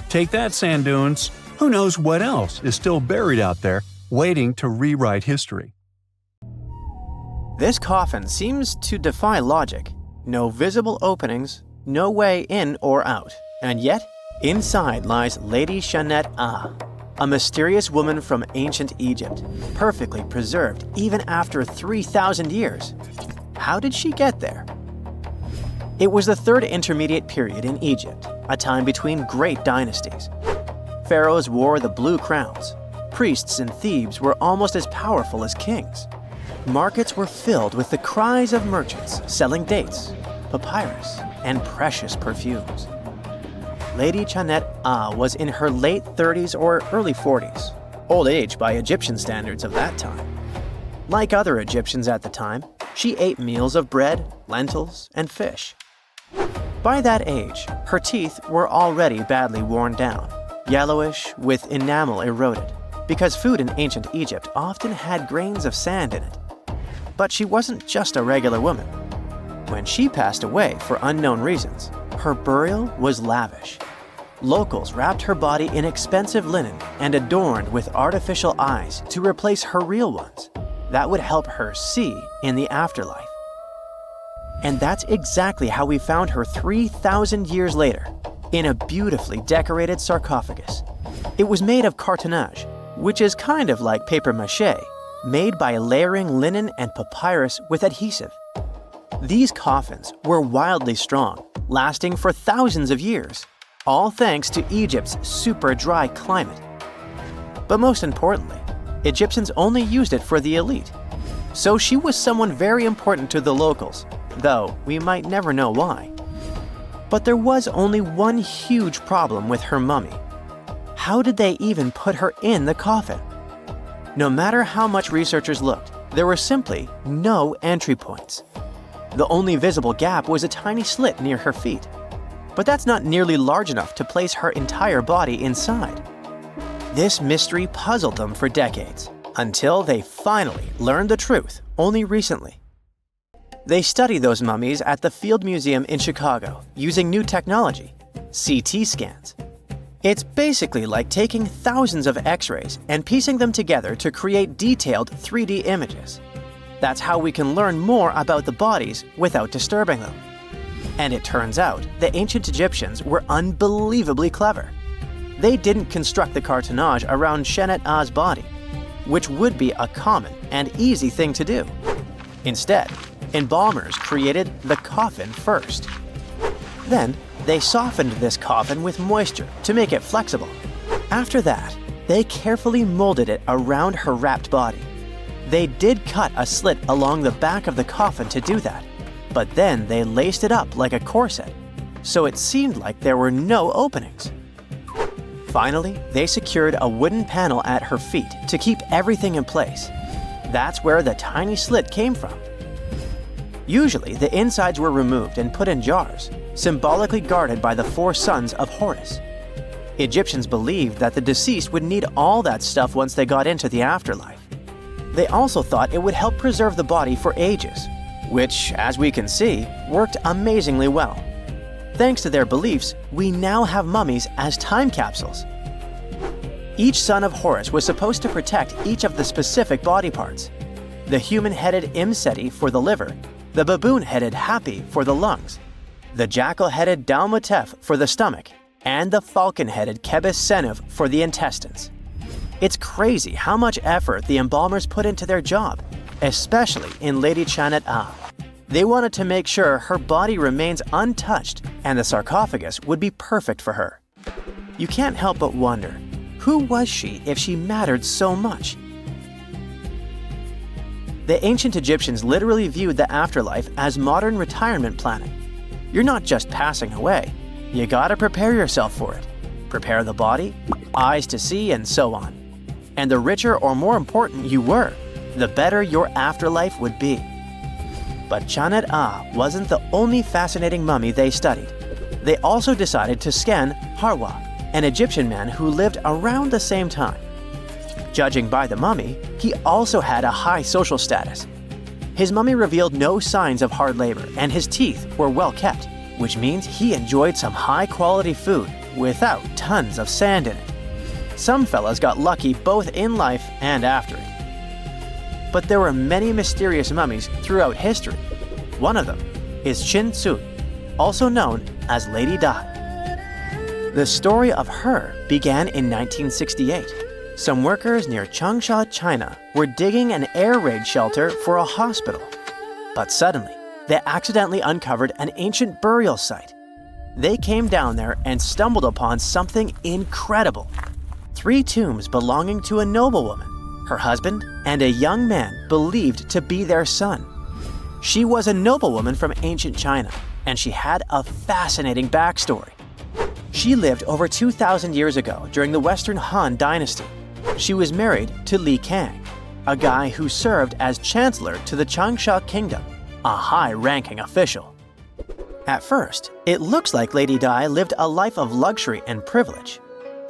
Take that, sand dunes! Who knows what else is still buried out there, waiting to rewrite history? This coffin seems to defy logic. No visible openings, no way in or out. And yet, inside lies Lady Shanet Ah, a mysterious woman from ancient Egypt, perfectly preserved even after 3,000 years. How did she get there? It was the third intermediate period in Egypt, a time between great dynasties. Pharaohs wore the blue crowns. Priests in Thebes were almost as powerful as kings. Markets were filled with the cries of merchants selling dates, papyrus, and precious perfumes. Lady Shanet Ah was in her late 30s or early 40s, old age by Egyptian standards of that time. Like other Egyptians at the time, she ate meals of bread, lentils, and fish. By that age, her teeth were already badly worn down, yellowish with enamel eroded, because food in ancient Egypt often had grains of sand in it. But she wasn't just a regular woman. When she passed away for unknown reasons, her burial was lavish. Locals wrapped her body in expensive linen and adorned with artificial eyes to replace her real ones. That would help her see in the afterlife. And that's exactly how we found her 3,000 years later, in a beautifully decorated sarcophagus. It was made of cartonnage, which is kind of like papier-mâché, made by layering linen and papyrus with adhesive. These coffins were wildly strong, lasting for thousands of years, all thanks to Egypt's super dry climate. But most importantly, Egyptians only used it for the elite. So she was someone very important to the locals, though we might never know why. But there was only one huge problem with her mummy. How did they even put her in the coffin? No matter how much researchers looked, there were simply no entry points. The only visible gap was a tiny slit near her feet. But that's not nearly large enough to place her entire body inside. This mystery puzzled them for decades, until they finally learned the truth only recently. They study those mummies at the Field Museum in Chicago using new technology, CT scans. It's basically like taking thousands of X-rays and piecing them together to create detailed 3D images. That's how we can learn more about the bodies without disturbing them. And it turns out the ancient Egyptians were unbelievably clever. They didn't construct the cartonnage around Shanet Ah's body, which would be a common and easy thing to do. Instead, embalmers created the coffin first. Then, they softened this coffin with moisture to make it flexible. After that, they carefully molded it around her wrapped body. They did cut a slit along the back of the coffin to do that, but then they laced it up like a corset, so it seemed like there were no openings. Finally, they secured a wooden panel at her feet to keep everything in place. That's where the tiny slit came from. Usually, the insides were removed and put in jars, symbolically guarded by the 4 sons of Horus. Egyptians believed that the deceased would need all that stuff once they got into the afterlife. They also thought it would help preserve the body for ages, which, as we can see, worked amazingly well. Thanks to their beliefs, we now have mummies as time capsules. Each son of Horus was supposed to protect each of the specific body parts. The human-headed Imseti for the liver, the baboon-headed Hapi for the lungs, the jackal-headed Dalmutef for the stomach, and the falcon-headed Kebis Senuv for the intestines. It's crazy how much effort the embalmers put into their job, especially in Lady Chanet-A. They wanted to make sure her body remains untouched and the sarcophagus would be perfect for her. You can't help but wonder, who was she if she mattered so much? The ancient Egyptians literally viewed the afterlife as modern retirement planning. You're not just passing away, you gotta prepare yourself for it. Prepare the body, eyes to see, and so on. And the richer or more important you were, the better your afterlife would be. But Chanet-A wasn't the only fascinating mummy they studied. They also decided to scan Harwa, an Egyptian man who lived around the same time. Judging by the mummy, he also had a high social status. His mummy revealed no signs of hard labor, and his teeth were well kept, which means he enjoyed some high-quality food without tons of sand in it. Some fellas got lucky both in life and after it. But there were many mysterious mummies throughout history. One of them is Chin Tzu, also known as Lady Di. The story of her began in 1968. Some workers near Changsha, China, were digging an air raid shelter for a hospital. But suddenly, they accidentally uncovered an ancient burial site. They came down there and stumbled upon something incredible. 3 tombs belonging to a noblewoman, her husband, and a young man believed to be their son. She was a noblewoman from ancient China, and she had a fascinating backstory. She lived over 2,000 years ago during the Western Han Dynasty. She was married to Li Kang, a guy who served as chancellor to the Changsha Kingdom, a high-ranking official. At first, it looks like Lady Di lived a life of luxury and privilege.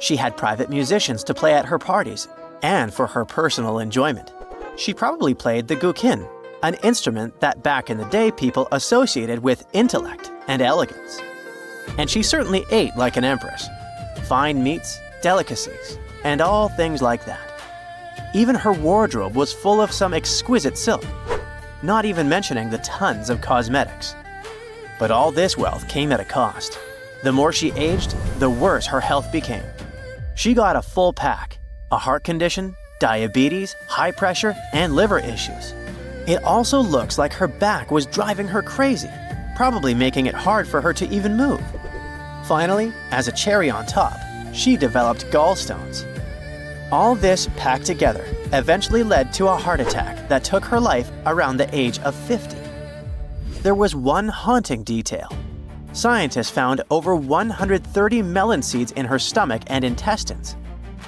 She had private musicians to play at her parties, and for her personal enjoyment. She probably played the guqin, an instrument that back in the day people associated with intellect and elegance. And she certainly ate like an empress. Fine meats, delicacies, and all things like that. Even her wardrobe was full of some exquisite silk, not even mentioning the tons of cosmetics. But all this wealth came at a cost. The more she aged, the worse her health became. She got a full pack: a heart condition, diabetes, high pressure, and liver issues. It also looks like her back was driving her crazy, probably making it hard for her to even move. Finally, as a cherry on top, she developed gallstones. All this packed together eventually led to a heart attack that took her life around the age of 50. There was one haunting detail. Scientists found over 130 melon seeds in her stomach and intestines.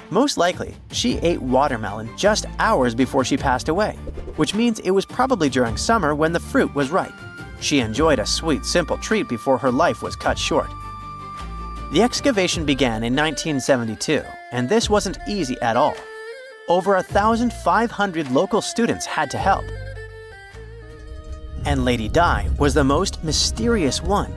Most likely, she ate watermelon just hours before she passed away, which means it was probably during summer when the fruit was ripe. She enjoyed a sweet, simple treat before her life was cut short. The excavation began in 1972, and this wasn't easy at all. Over 1,500 local students had to help. And Lady Di was the most mysterious one.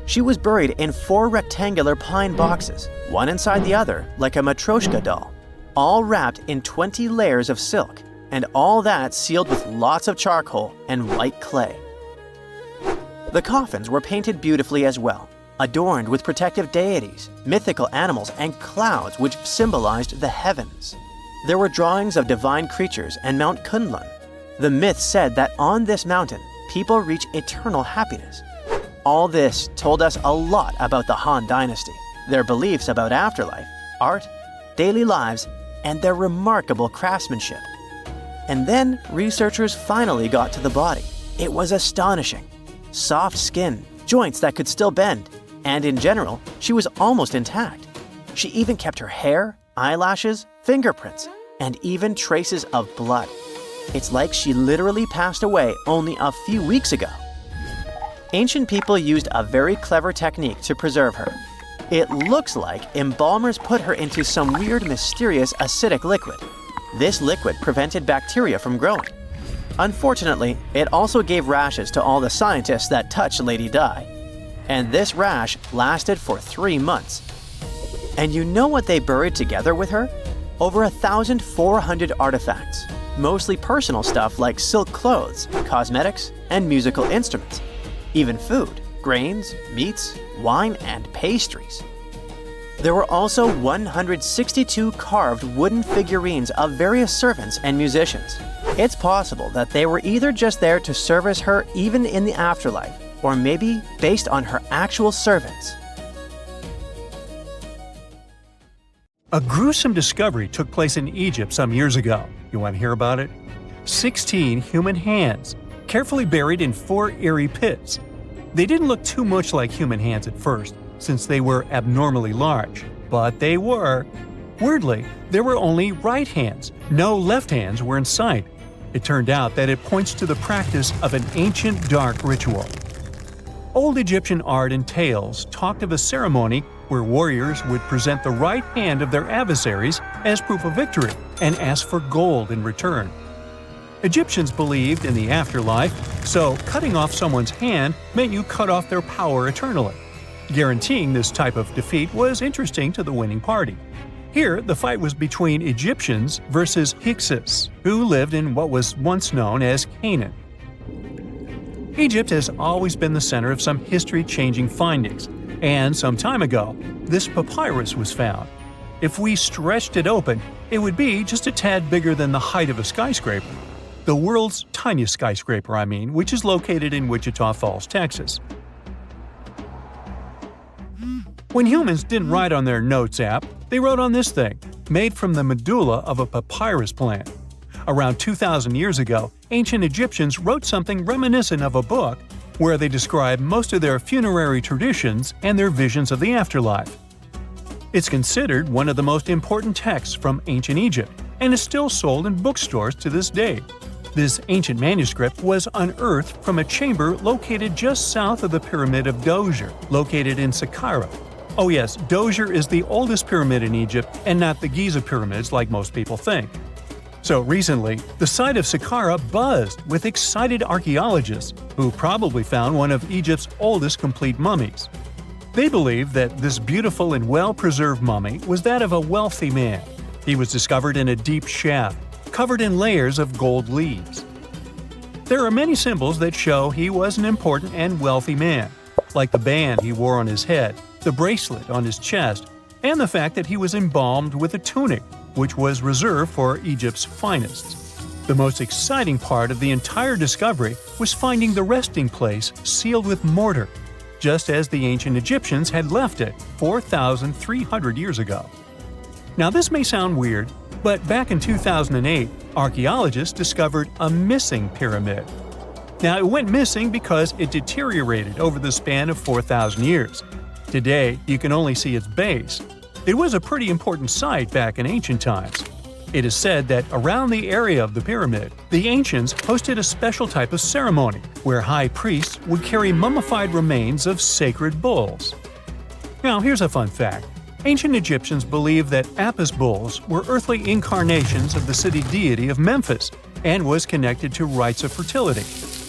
She was buried in 4 rectangular pine boxes, one inside the other like a Matryoshka doll, all wrapped in 20 layers of silk, and all that sealed with lots of charcoal and white clay. The coffins were painted beautifully as well, adorned with protective deities, mythical animals, and clouds which symbolized the heavens. There were drawings of divine creatures and Mount Kunlun. The myth said that on this mountain, people reach eternal happiness. All this told us a lot about the Han Dynasty, their beliefs about afterlife, art, daily lives, and their remarkable craftsmanship. And then researchers finally got to the body. It was astonishing. Soft skin, joints that could still bend, and in general, she was almost intact. She even kept her hair, eyelashes, fingerprints, and even traces of blood. It's like she literally passed away only a few weeks ago. Ancient people used a very clever technique to preserve her. It looks like embalmers put her into some weird, mysterious acidic liquid. This liquid prevented bacteria from growing. Unfortunately, it also gave rashes to all the scientists that touched Lady Di. And this rash lasted for 3 months. And you know what they buried together with her? Over 1,400 artifacts, mostly personal stuff like silk clothes, cosmetics, and musical instruments. Even food, grains, meats, wine, and pastries. There were also 162 carved wooden figurines of various servants and musicians. It's possible that they were either just there to service her even in the afterlife, or maybe based on her actual servants. A gruesome discovery took place in Egypt some years ago. You want to hear about it? 16 human hands, carefully buried in 4 eerie pits. They didn't look too much like human hands at first, since they were abnormally large, but they were. Weirdly, there were only right hands. No left hands were in sight. It turned out that it points to the practice of an ancient dark ritual. Old Egyptian art and tales talked of a ceremony where warriors would present the right hand of their adversaries as proof of victory and ask for gold in return. Egyptians believed in the afterlife, so cutting off someone's hand meant you cut off their power eternally. Guaranteeing this type of defeat was interesting to the winning party. Here, the fight was between Egyptians versus Hyksos, who lived in what was once known as Canaan. Egypt has always been the center of some history-changing findings, and some time ago, this papyrus was found. If we stretched it open, it would be just a tad bigger than the height of a skyscraper. The world's tiniest skyscraper, which is located in Wichita Falls, Texas. When humans didn't write on their notes app, they wrote on this thing, made from the medulla of a papyrus plant. Around 2,000 years ago, ancient Egyptians wrote something reminiscent of a book where they describe most of their funerary traditions and their visions of the afterlife. It's considered one of the most important texts from ancient Egypt and is still sold in bookstores to this day. This ancient manuscript was unearthed from a chamber located just south of the Pyramid of Djoser, located in Saqqara. Oh yes, Djoser is the oldest pyramid in Egypt and not the Giza pyramids like most people think. So recently, the site of Saqqara buzzed with excited archaeologists who probably found one of Egypt's oldest complete mummies. They believe that this beautiful and well-preserved mummy was that of a wealthy man. He was discovered in a deep shaft, covered in layers of gold leaves. There are many symbols that show he was an important and wealthy man, like the band he wore on his head, the bracelet on his chest, and the fact that he was embalmed with a tunic, which was reserved for Egypt's finest. The most exciting part of the entire discovery was finding the resting place sealed with mortar, just as the ancient Egyptians had left it 4,300 years ago. Now this may sound weird, but back in 2008, archaeologists discovered a missing pyramid. Now it went missing because it deteriorated over the span of 4,000 years. Today, you can only see its base. It was a pretty important site back in ancient times. It is said that around the area of the pyramid, the ancients hosted a special type of ceremony where high priests would carry mummified remains of sacred bulls. Now here's a fun fact. Ancient Egyptians believed that Apis bulls were earthly incarnations of the city deity of Memphis and was connected to rites of fertility.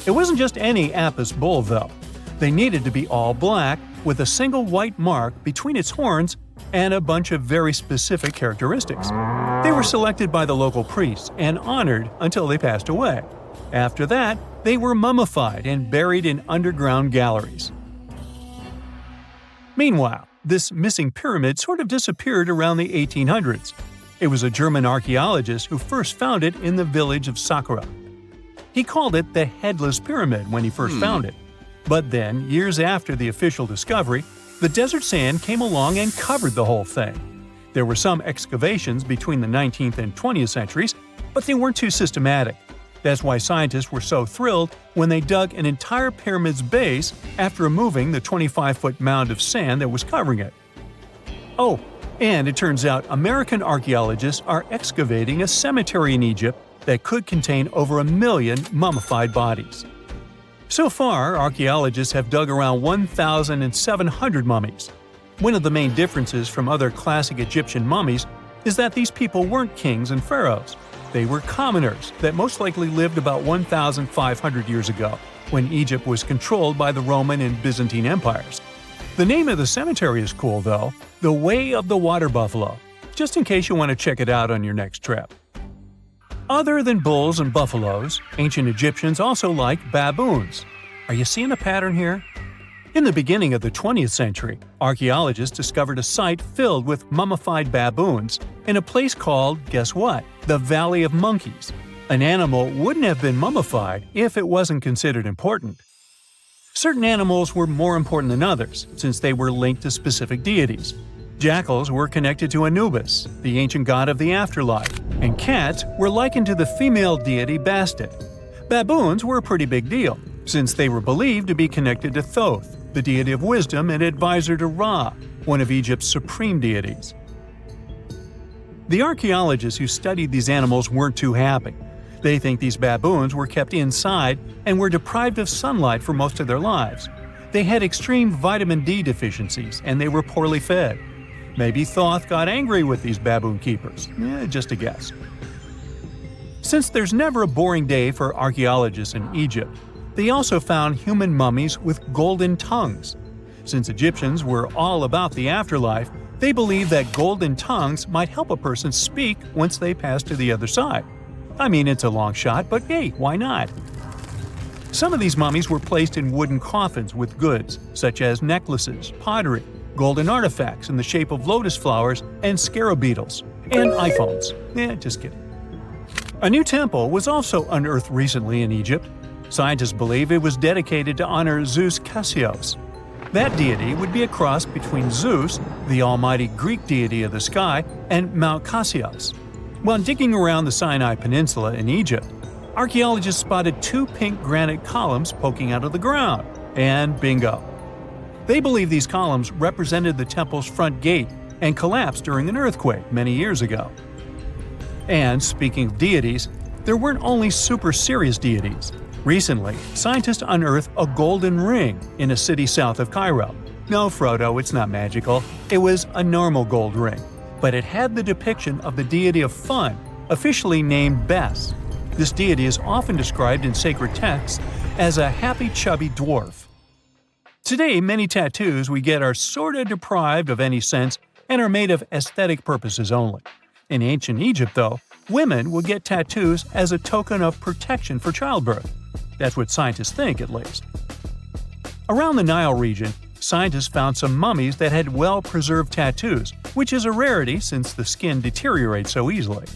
It wasn't just any Apis bull though. They needed to be all black with a single white mark between its horns and a bunch of very specific characteristics. They were selected by the local priests and honored until they passed away. After that, they were mummified and buried in underground galleries. Meanwhile, this missing pyramid sort of disappeared around the 1800s. It was a German archaeologist who first found it in the village of Saqqara. He called it the Headless Pyramid when he first found it. But then, years after the official discovery, the desert sand came along and covered the whole thing. There were some excavations between the 19th and 20th centuries, but they weren't too systematic. That's why scientists were so thrilled when they dug an entire pyramid's base after removing the 25-foot mound of sand that was covering it. Oh, and it turns out American archaeologists are excavating a cemetery in Egypt that could contain over 1 million mummified bodies. So far, archaeologists have dug around 1,700 mummies. One of the main differences from other classic Egyptian mummies is that these people weren't kings and pharaohs. They were commoners that most likely lived about 1,500 years ago, when Egypt was controlled by the Roman and Byzantine empires. The name of the cemetery is cool, though, the Way of the Water Buffalo, just in case you want to check it out on your next trip. Other than bulls and buffaloes, ancient Egyptians also liked baboons. Are you seeing a pattern here? In the beginning of the 20th century, archaeologists discovered a site filled with mummified baboons in a place called, guess what? The Valley of Monkeys. An animal wouldn't have been mummified if it wasn't considered important. Certain animals were more important than others, since they were linked to specific deities. Jackals were connected to Anubis, the ancient god of the afterlife, and cats were likened to the female deity Bastet. Baboons were a pretty big deal, since they were believed to be connected to Thoth, the deity of wisdom and advisor to Ra, one of Egypt's supreme deities. The archaeologists who studied these animals weren't too happy. They think these baboons were kept inside and were deprived of sunlight for most of their lives. They had extreme vitamin D deficiencies and they were poorly fed. Maybe Thoth got angry with these baboon keepers. Just a guess. Since there's never a boring day for archaeologists in Egypt, they also found human mummies with golden tongues. Since Egyptians were all about the afterlife, they believed that golden tongues might help a person speak once they pass to the other side. I mean, it's a long shot, but hey, why not? Some of these mummies were placed in wooden coffins with goods, such as necklaces, pottery, golden artifacts in the shape of lotus flowers and scarab beetles, and iPhones. Just kidding. A new temple was also unearthed recently in Egypt. Scientists believe it was dedicated to honor Zeus Cassios. That deity would be a cross between Zeus, the almighty Greek deity of the sky, and Mount Cassios. While digging around the Sinai Peninsula in Egypt, archaeologists spotted 2 pink granite columns poking out of the ground. And bingo! They believe these columns represented the temple's front gate and collapsed during an earthquake many years ago. And speaking of deities, there weren't only super serious deities. Recently, scientists unearthed a golden ring in a city south of Cairo. No, Frodo, it's not magical. It was a normal gold ring, but it had the depiction of the deity of fun, officially named Bes. This deity is often described in sacred texts as a happy chubby dwarf. Today, many tattoos we get are sorta deprived of any sense and are made of aesthetic purposes only. In ancient Egypt, though, women would get tattoos as a token of protection for childbirth. That's what scientists think, at least. Around the Nile region, scientists found some mummies that had well-preserved tattoos, which is a rarity since the skin deteriorates so easily.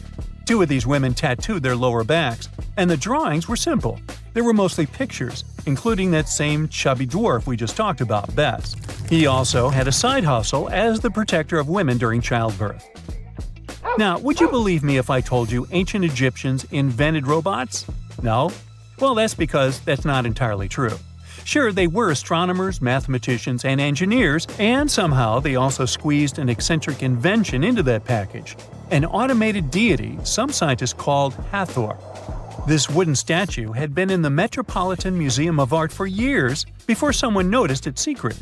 2 of these women tattooed their lower backs, and the drawings were simple. They were mostly pictures, including that same chubby dwarf we just talked about, Bes. He also had a side hustle as the protector of women during childbirth. Now, would you believe me if I told you ancient Egyptians invented robots? No? Well, that's because that's not entirely true. Sure, they were astronomers, mathematicians, and engineers, and somehow they also squeezed an eccentric invention into that package. An automated deity some scientists called Hathor. This wooden statue had been in the Metropolitan Museum of Art for years before someone noticed its secret.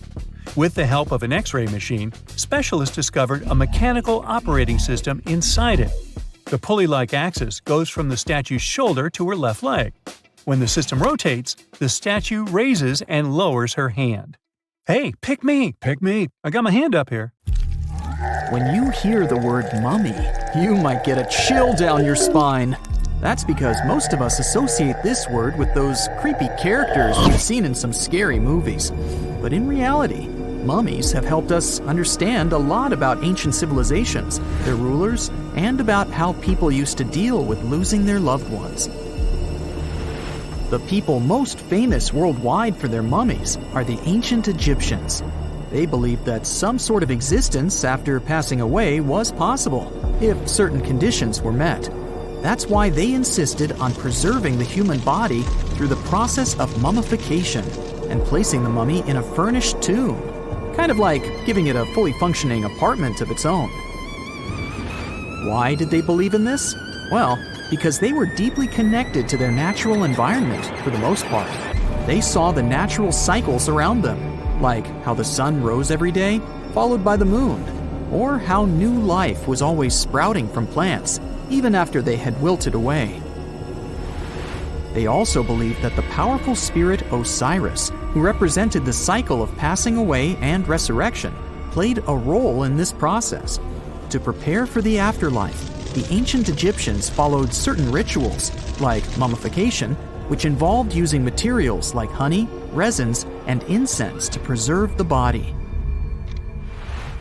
With the help of an X-ray machine, specialists discovered a mechanical operating system inside it. The pulley-like axis goes from the statue's shoulder to her left leg. When the system rotates, the statue raises and lowers her hand. Hey, pick me! Pick me! I got my hand up here. When you hear the word mummy, you might get a chill down your spine. That's because most of us associate this word with those creepy characters we've seen in some scary movies. But in reality, mummies have helped us understand a lot about ancient civilizations, their rulers, and about how people used to deal with losing their loved ones. The people most famous worldwide for their mummies are the ancient Egyptians. They believed that some sort of existence after passing away was possible, if certain conditions were met. That's why they insisted on preserving the human body through the process of mummification and placing the mummy in a furnished tomb, kind of like giving it a fully functioning apartment of its own. Why did they believe in this? Well, because they were deeply connected to their natural environment for the most part. They saw the natural cycles around them, like how the sun rose every day, followed by the moon, or how new life was always sprouting from plants, even after they had wilted away. They also believed that the powerful spirit Osiris, who represented the cycle of passing away and resurrection, played a role in this process. To prepare for the afterlife, the ancient Egyptians followed certain rituals, like mummification, which involved using materials like honey, resins, and incense to preserve the body.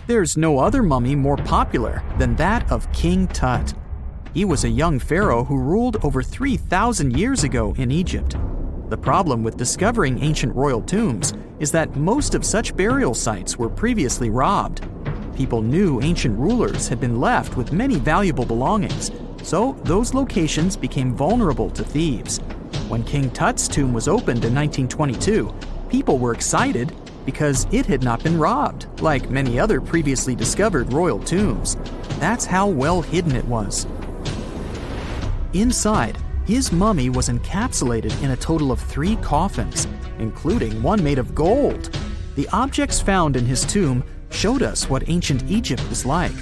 There's no other mummy more popular than that of King Tut. He was a young pharaoh who ruled over 3,000 years ago in Egypt. The problem with discovering ancient royal tombs is that most of such burial sites were previously robbed. People knew ancient rulers had been left with many valuable belongings, so those locations became vulnerable to thieves. When King Tut's tomb was opened in 1922, people were excited because it had not been robbed, like many other previously discovered royal tombs. That's how well hidden it was. Inside, his mummy was encapsulated in a total of 3 coffins, including one made of gold. The objects found in his tomb showed us what ancient Egypt was like,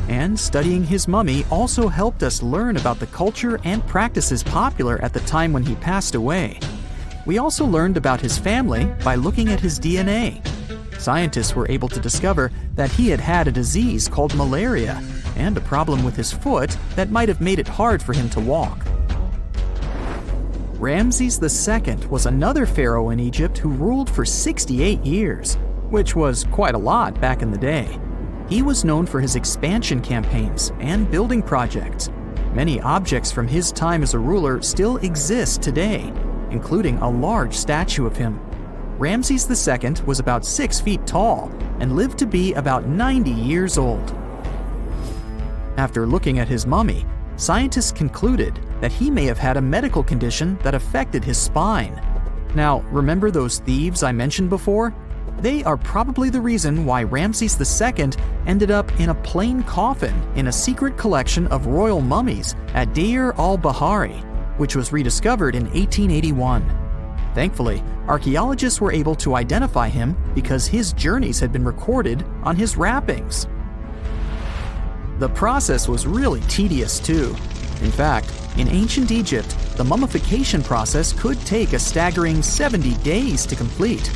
and studying his mummy also helped us learn about the culture and practices popular at the time when he passed away. We also learned about his family by looking at his DNA. Scientists were able to discover that he had had a disease called malaria and a problem with his foot that might have made it hard for him to walk. Ramses II was another pharaoh in Egypt who ruled for 68 years, which was quite a lot back in the day. He was known for his expansion campaigns and building projects. Many objects from his time as a ruler still exist today, including a large statue of him. Ramses II was about 6 feet tall and lived to be about 90 years old. After looking at his mummy, scientists concluded that he may have had a medical condition that affected his spine. Now, remember those thieves I mentioned before? They are probably the reason why Ramses II ended up in a plain coffin in a secret collection of royal mummies at Deir al-Bahari, which was rediscovered in 1881. Thankfully, archaeologists were able to identify him because his journeys had been recorded on his wrappings. The process was really tedious too. In fact, in ancient Egypt, the mummification process could take a staggering 70 days to complete.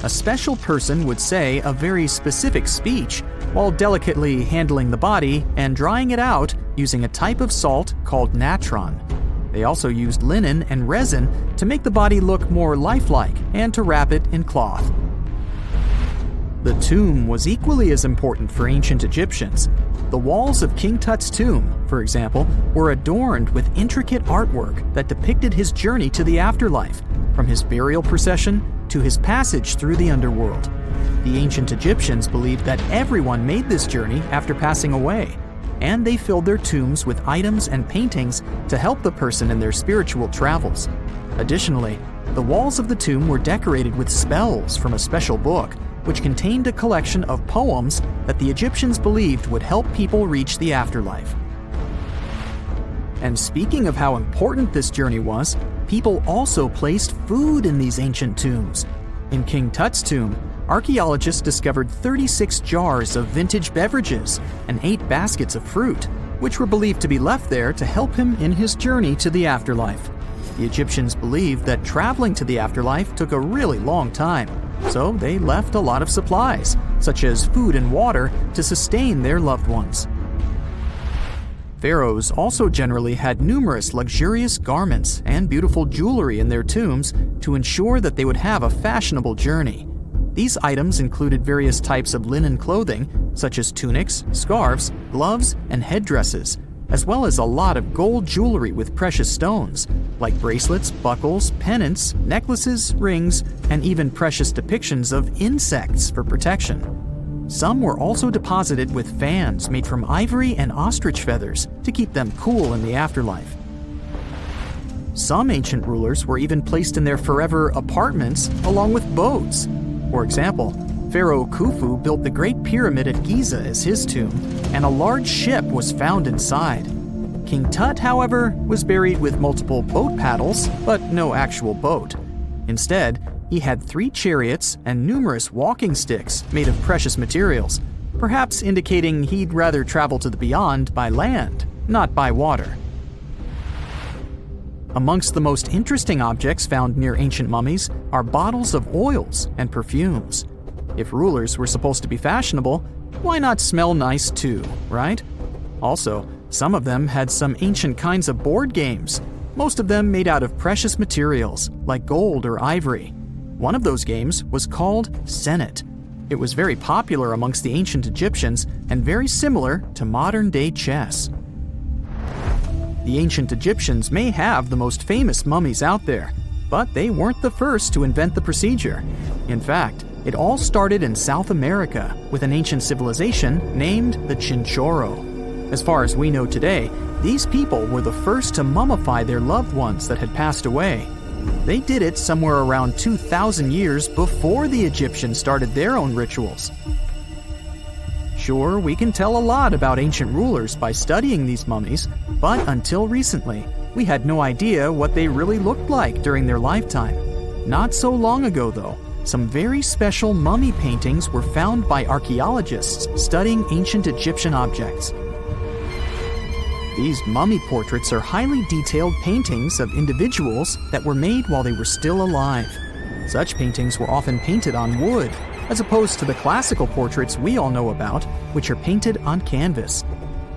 A special person would say a very specific speech while delicately handling the body and drying it out using a type of salt called natron. They also used linen and resin to make the body look more lifelike and to wrap it in cloth. The tomb was equally as important for ancient Egyptians. The walls of King Tut's tomb, for example, were adorned with intricate artwork that depicted his journey to the afterlife, from his burial procession to his passage through the underworld. The ancient Egyptians believed that everyone made this journey after passing away, and they filled their tombs with items and paintings to help the person in their spiritual travels. Additionally, the walls of the tomb were decorated with spells from a special book, which contained a collection of poems that the Egyptians believed would help people reach the afterlife. And speaking of how important this journey was, people also placed food in these ancient tombs. In King Tut's tomb, archaeologists discovered 36 jars of vintage beverages and 8 baskets of fruit, which were believed to be left there to help him in his journey to the afterlife. The Egyptians believed that traveling to the afterlife took a really long time, so they left a lot of supplies, such as food and water, to sustain their loved ones. Pharaohs also generally had numerous luxurious garments and beautiful jewelry in their tombs to ensure that they would have a fashionable journey. These items included various types of linen clothing, such as tunics, scarves, gloves, and headdresses, as well as a lot of gold jewelry with precious stones, like bracelets, buckles, pendants, necklaces, rings, and even precious depictions of insects for protection. Some were also deposited with fans made from ivory and ostrich feathers to keep them cool in the afterlife. Some ancient rulers were even placed in their forever apartments along with boats. For example, Pharaoh Khufu built the Great Pyramid at Giza as his tomb, and a large ship was found inside. King Tut, however, was buried with multiple boat paddles, but no actual boat. Instead, he had 3 chariots and numerous walking sticks made of precious materials, perhaps indicating he'd rather travel to the beyond by land, not by water. Amongst the most interesting objects found near ancient mummies are bottles of oils and perfumes. If rulers were supposed to be fashionable, why not smell nice too, right? Also, some of them had some ancient kinds of board games, most of them made out of precious materials like gold or ivory. One of those games was called Senet. It was very popular amongst the ancient Egyptians and very similar to modern-day chess. The ancient Egyptians may have the most famous mummies out there, but they weren't the first to invent the procedure. In fact, it all started in South America with an ancient civilization named the Chinchorro. As far as we know today, these people were the first to mummify their loved ones that had passed away. They did it somewhere around 2,000 years before the Egyptians started their own rituals. Sure, we can tell a lot about ancient rulers by studying these mummies, but until recently, we had no idea what they really looked like during their lifetime. Not so long ago, though, some very special mummy paintings were found by archaeologists studying ancient Egyptian objects. These mummy portraits are highly detailed paintings of individuals that were made while they were still alive. Such paintings were often painted on wood, as opposed to the classical portraits we all know about, which are painted on canvas.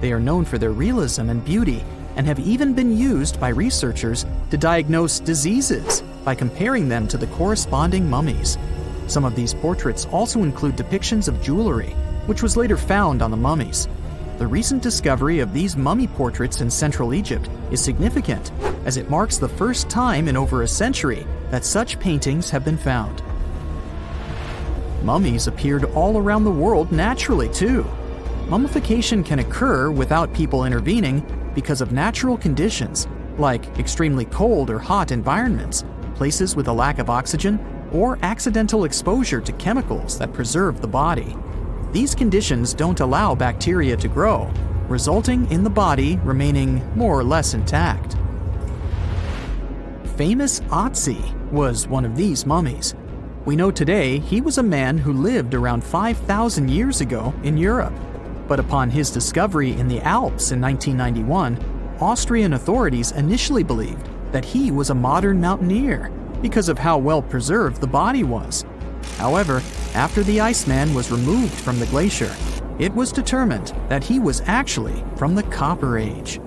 They are known for their realism and beauty, and have even been used by researchers to diagnose diseases by comparing them to the corresponding mummies. Some of these portraits also include depictions of jewelry, which was later found on the mummies. The recent discovery of these mummy portraits in Central Egypt is significant, as it marks the first time in over a century that such paintings have been found. Mummies appeared all around the world naturally, too. Mummification can occur without people intervening because of natural conditions, like extremely cold or hot environments, places with a lack of oxygen, or accidental exposure to chemicals that preserve the body. These conditions don't allow bacteria to grow, resulting in the body remaining more or less intact. Famous Otzi was one of these mummies. We know today he was a man who lived around 5,000 years ago in Europe. But upon his discovery in the Alps in 1991, Austrian authorities initially believed that he was a modern mountaineer because of how well preserved the body was. However, after the Iceman was removed from the glacier, it was determined that he was actually from the Copper Age.